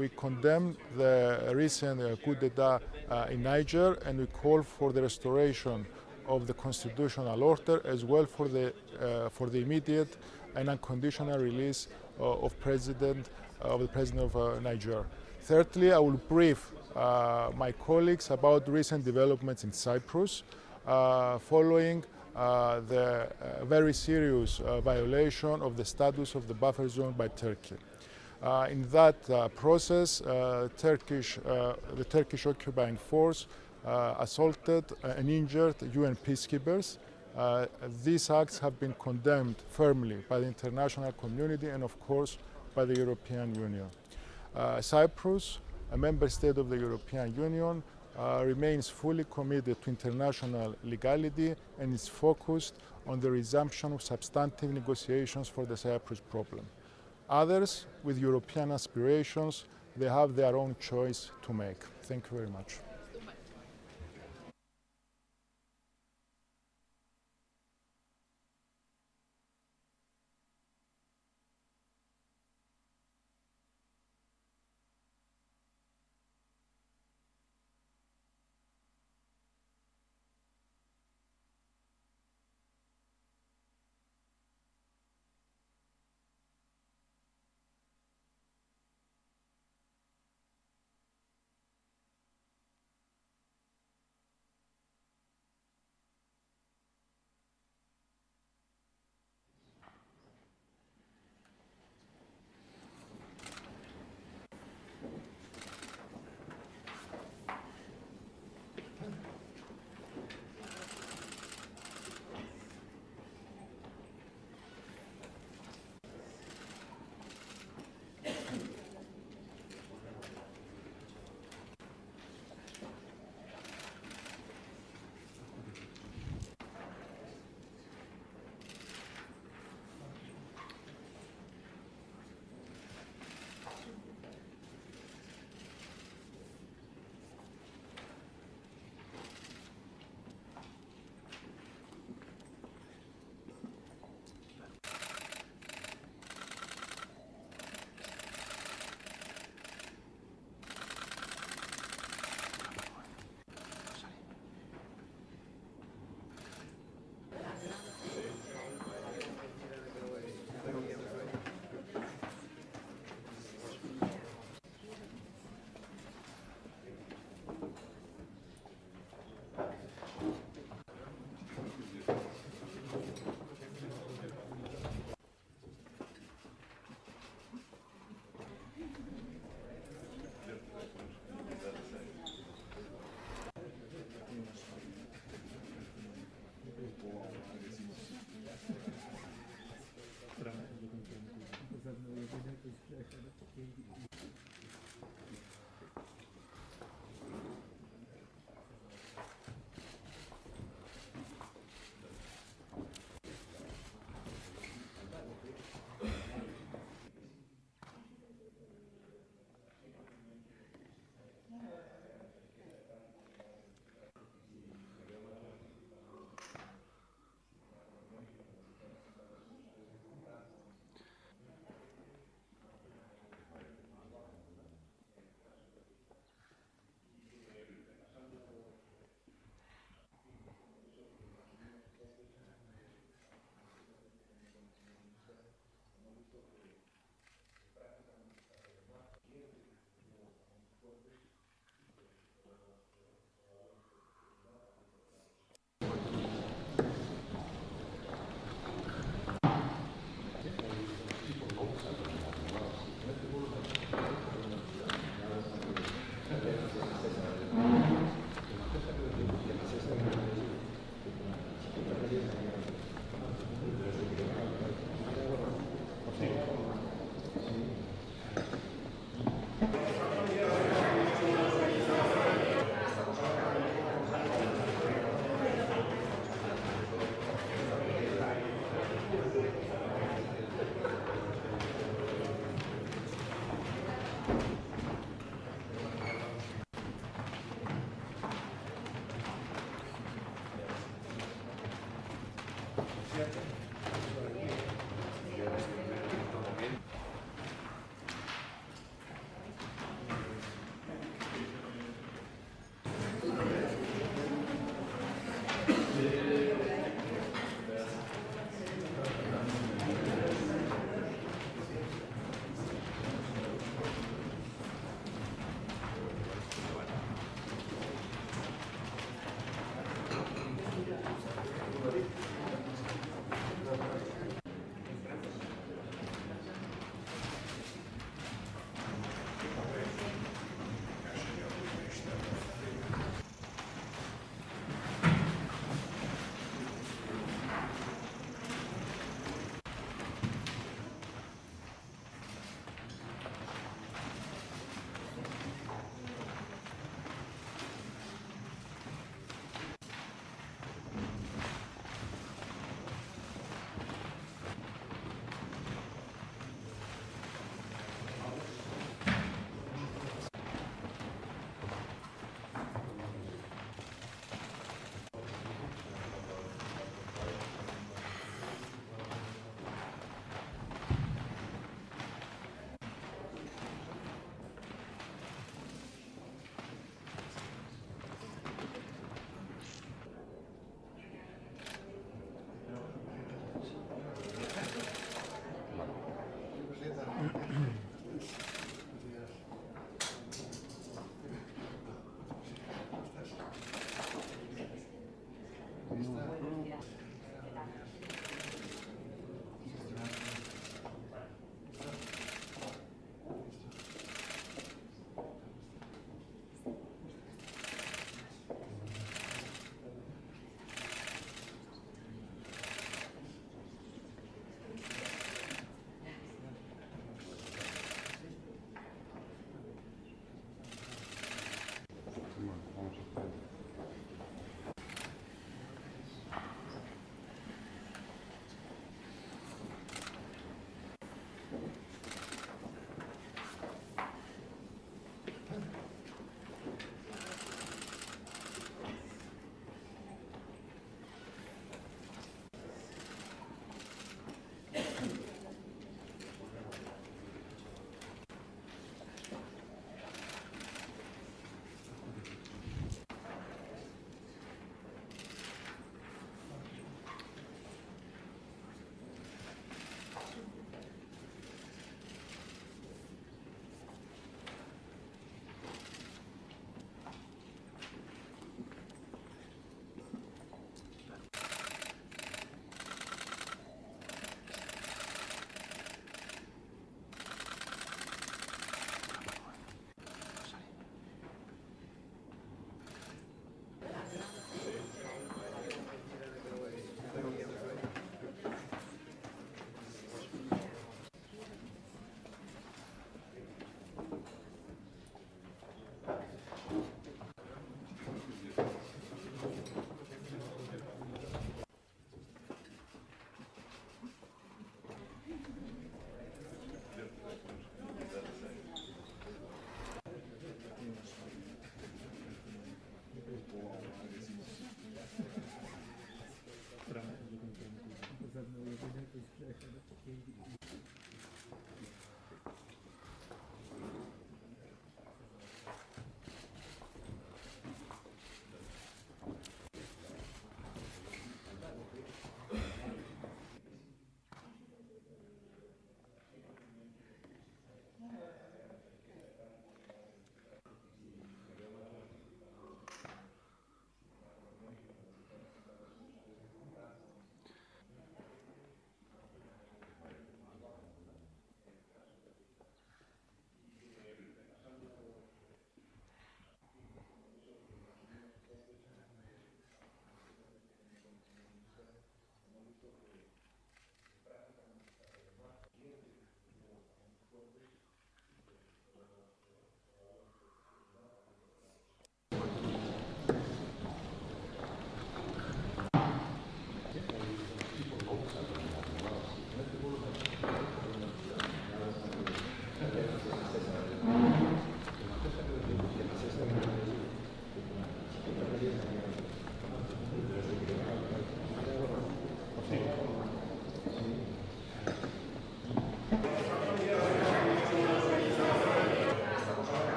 We condemn the recent coup d'etat in Niger and we call for the restoration of the constitutional order as well for the immediate and unconditional release of the president of Niger. Thirdly, I will brief my colleagues about recent developments in Cyprus following the very serious violation of the status of the buffer zone by Turkey. In that process, the Turkish occupying force assaulted and injured UN peacekeepers. These acts have been condemned firmly by the international community and of course by the European Union. Cyprus, a member state of the European Union, remains fully committed to international legality and is focused on the resumption of substantive negotiations for the Cyprus problem. Others, with European aspirations, they have their own choice to make. Thank you very much.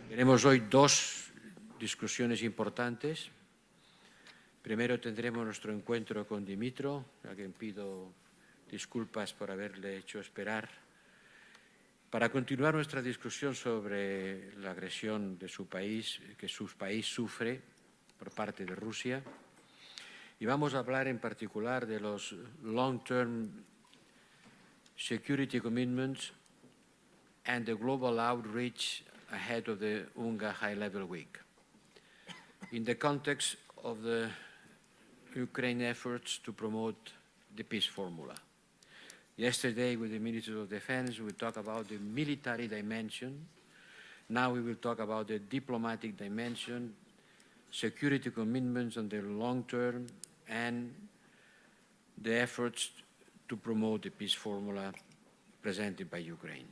Tenemos hoy dos discusiones importantes. Primero tendremos nuestro encuentro con Dimitro, a quien pido disculpas por haberle hecho esperar, para continuar nuestra discusión sobre la agresión de su país, que su país sufre por parte de Rusia. Y vamos a hablar en particular de los long-term security commitments and the global outreach ahead of the UNGA High-Level Week. In the context of the Ukraine efforts to promote the peace formula. Yesterday, with the Minister of Defense, we talked about the military dimension. Now we will talk about the diplomatic dimension, security commitments on the long term, and the efforts to promote the peace formula presented by Ukraine.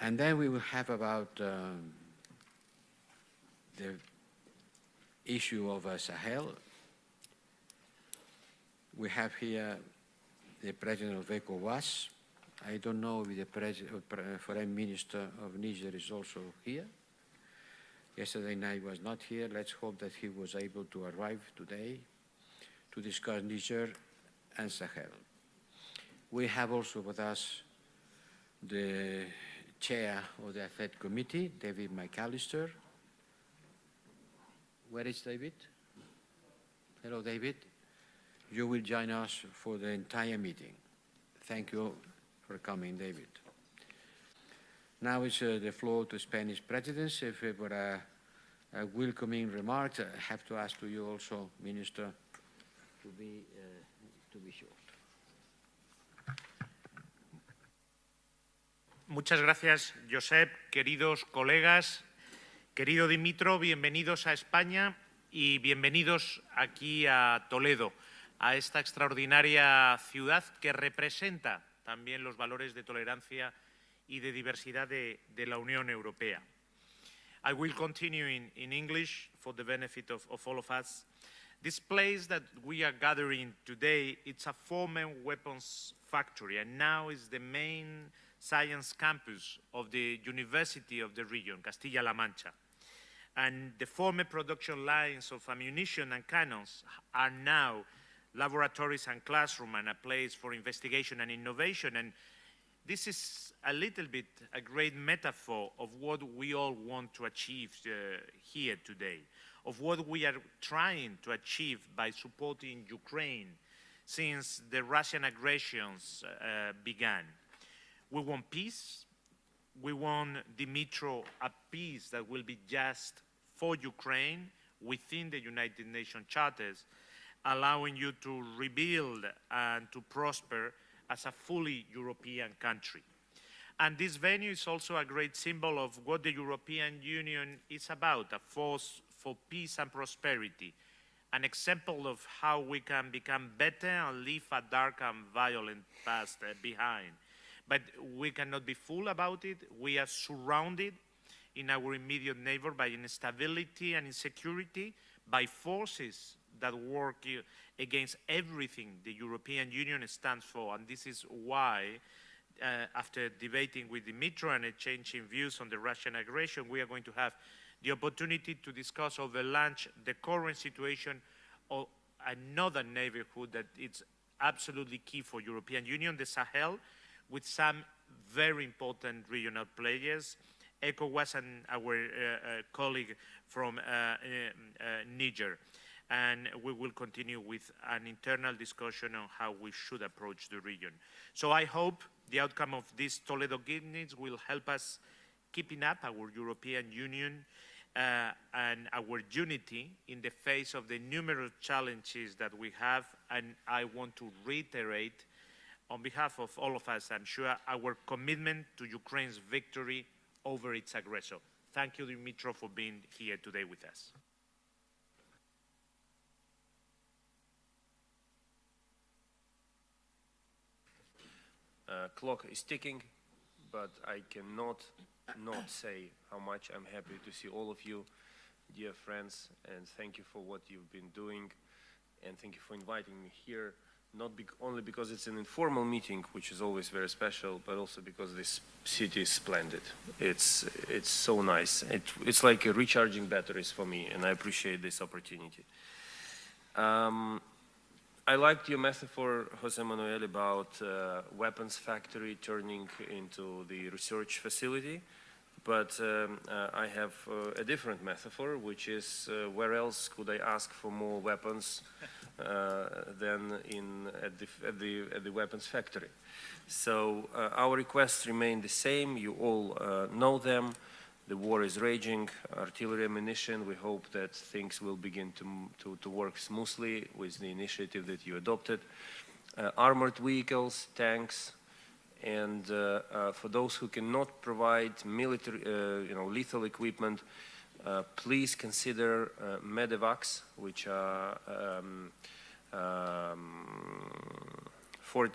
And then we will have about the issue of Sahel. We have here the President of ECOWAS. I don't know if the Foreign Minister of Niger is also here. Yesterday night was not here. Let's hope that he was able to arrive today to discuss Niger and Sahel. We have also with us the Chair of the AFET Committee, David McAllister. Where is David? Hello, David. You will join us for the entire meeting. Thank you for coming, David. Now it's the floor to Spanish presidency. For a welcoming remarks, I have to ask to you also, Minister, to be short. Muchas gracias, Josep. Queridos colegas, querido Dimitro, bienvenidos a España y bienvenidos aquí a Toledo, a esta extraordinaria ciudad que representa también los valores de tolerancia y de diversidad de la Unión Europea. I will continue in English for the benefit of all of us. This place that we are gathering today, it's a former weapons factory, and now is the main science campus of the University of the region, Castilla-La Mancha. And the former production lines of ammunition and cannons are now laboratories and classrooms and a place for investigation and innovation. And this is a little bit a great metaphor of what we all want to achieve here today, of what we are trying to achieve by supporting Ukraine since the Russian aggressions began. We want peace. We want, Dimitro, a peace that will be just for Ukraine within the United Nations charters, allowing you to rebuild and to prosper as a fully European country. And this venue is also a great symbol of what the European Union is about, a force for peace and prosperity, an example of how we can become better and leave a dark and violent past behind. But we cannot be fooled about it. We are surrounded in our immediate neighbor by instability and insecurity, by forces that work against everything the European Union stands for. And this is why, after debating with Dimitro and exchanging views on the Russian aggression, we are going to have the opportunity to discuss over lunch the current situation of another neighborhood that is absolutely key for European Union, the Sahel, with some very important regional players, ECOWAS and our colleague from Níger. And we will continue with an internal discussion on how we should approach the region. So I hope the outcome of this Toledo meetings will help us keeping up our European Union and our unity in the face of the numerous challenges that we have. And I want to reiterate, on behalf of all of us, I'm sure, our commitment to Ukraine's victory over its aggressor. Thank you, Dimitro, for being here today with us. Clock is ticking, but I cannot not say how much I'm happy to see all of you, dear friends, and thank you for what you've been doing, and thank you for inviting me here. Not only because it's an informal meeting, which is always very special, but also because this city is splendid. It's so nice. It's like recharging batteries for me, and I appreciate this opportunity. I liked your metaphor, José Manuel, about weapons factory turning into the research facility, but I have a different metaphor, which is where else could I ask for more weapons than at the weapons factory. So our requests remain the same. You all know them. The war is raging. Artillery ammunition, we hope that things will begin to work smoothly with the initiative that you adopted. Armored vehicles, tanks, and for those who cannot provide military, lethal equipment, please consider medevacs, which are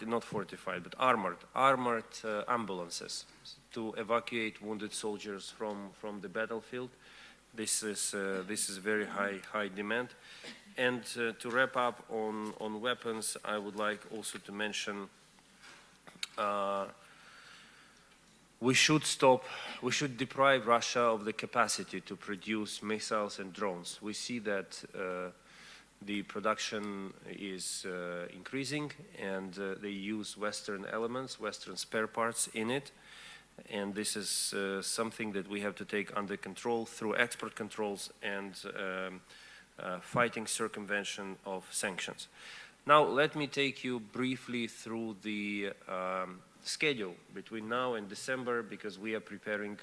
not fortified, but armored ambulances to evacuate wounded soldiers from the battlefield. This is very high demand. And to wrap up on weapons, I would like also to mention we should deprive Russia of the capacity to produce missiles and drones. We see that the production is increasing, and they use Western elements, Western spare parts in it. And this is something that we have to take under control through export controls and fighting circumvention of sanctions. Now, let me take you briefly through the schedule between now and December, because we are preparing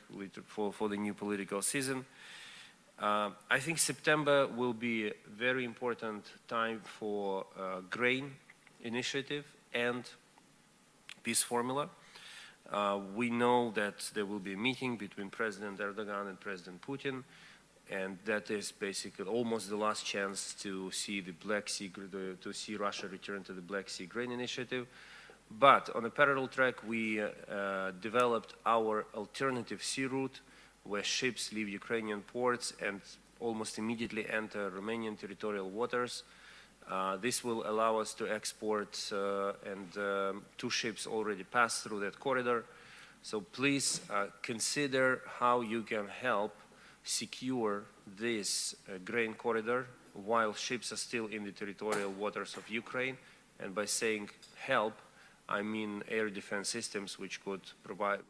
for the new political season. I think September will be a very important time for grain initiative and peace formula. We know that there will be a meeting between President Erdogan and President Putin, and that is basically almost the last chance to see the Black Sea, to see Russia return to the Black Sea grain initiative. But on a parallel track, we developed our alternative sea route, where ships leave Ukrainian ports and almost immediately enter Romanian territorial waters. This will allow us to export, and 2 ships already passed through that corridor. So please consider how you can help secure this grain corridor while ships are still in the territorial waters of Ukraine. And by saying help, I mean air defense systems which could provide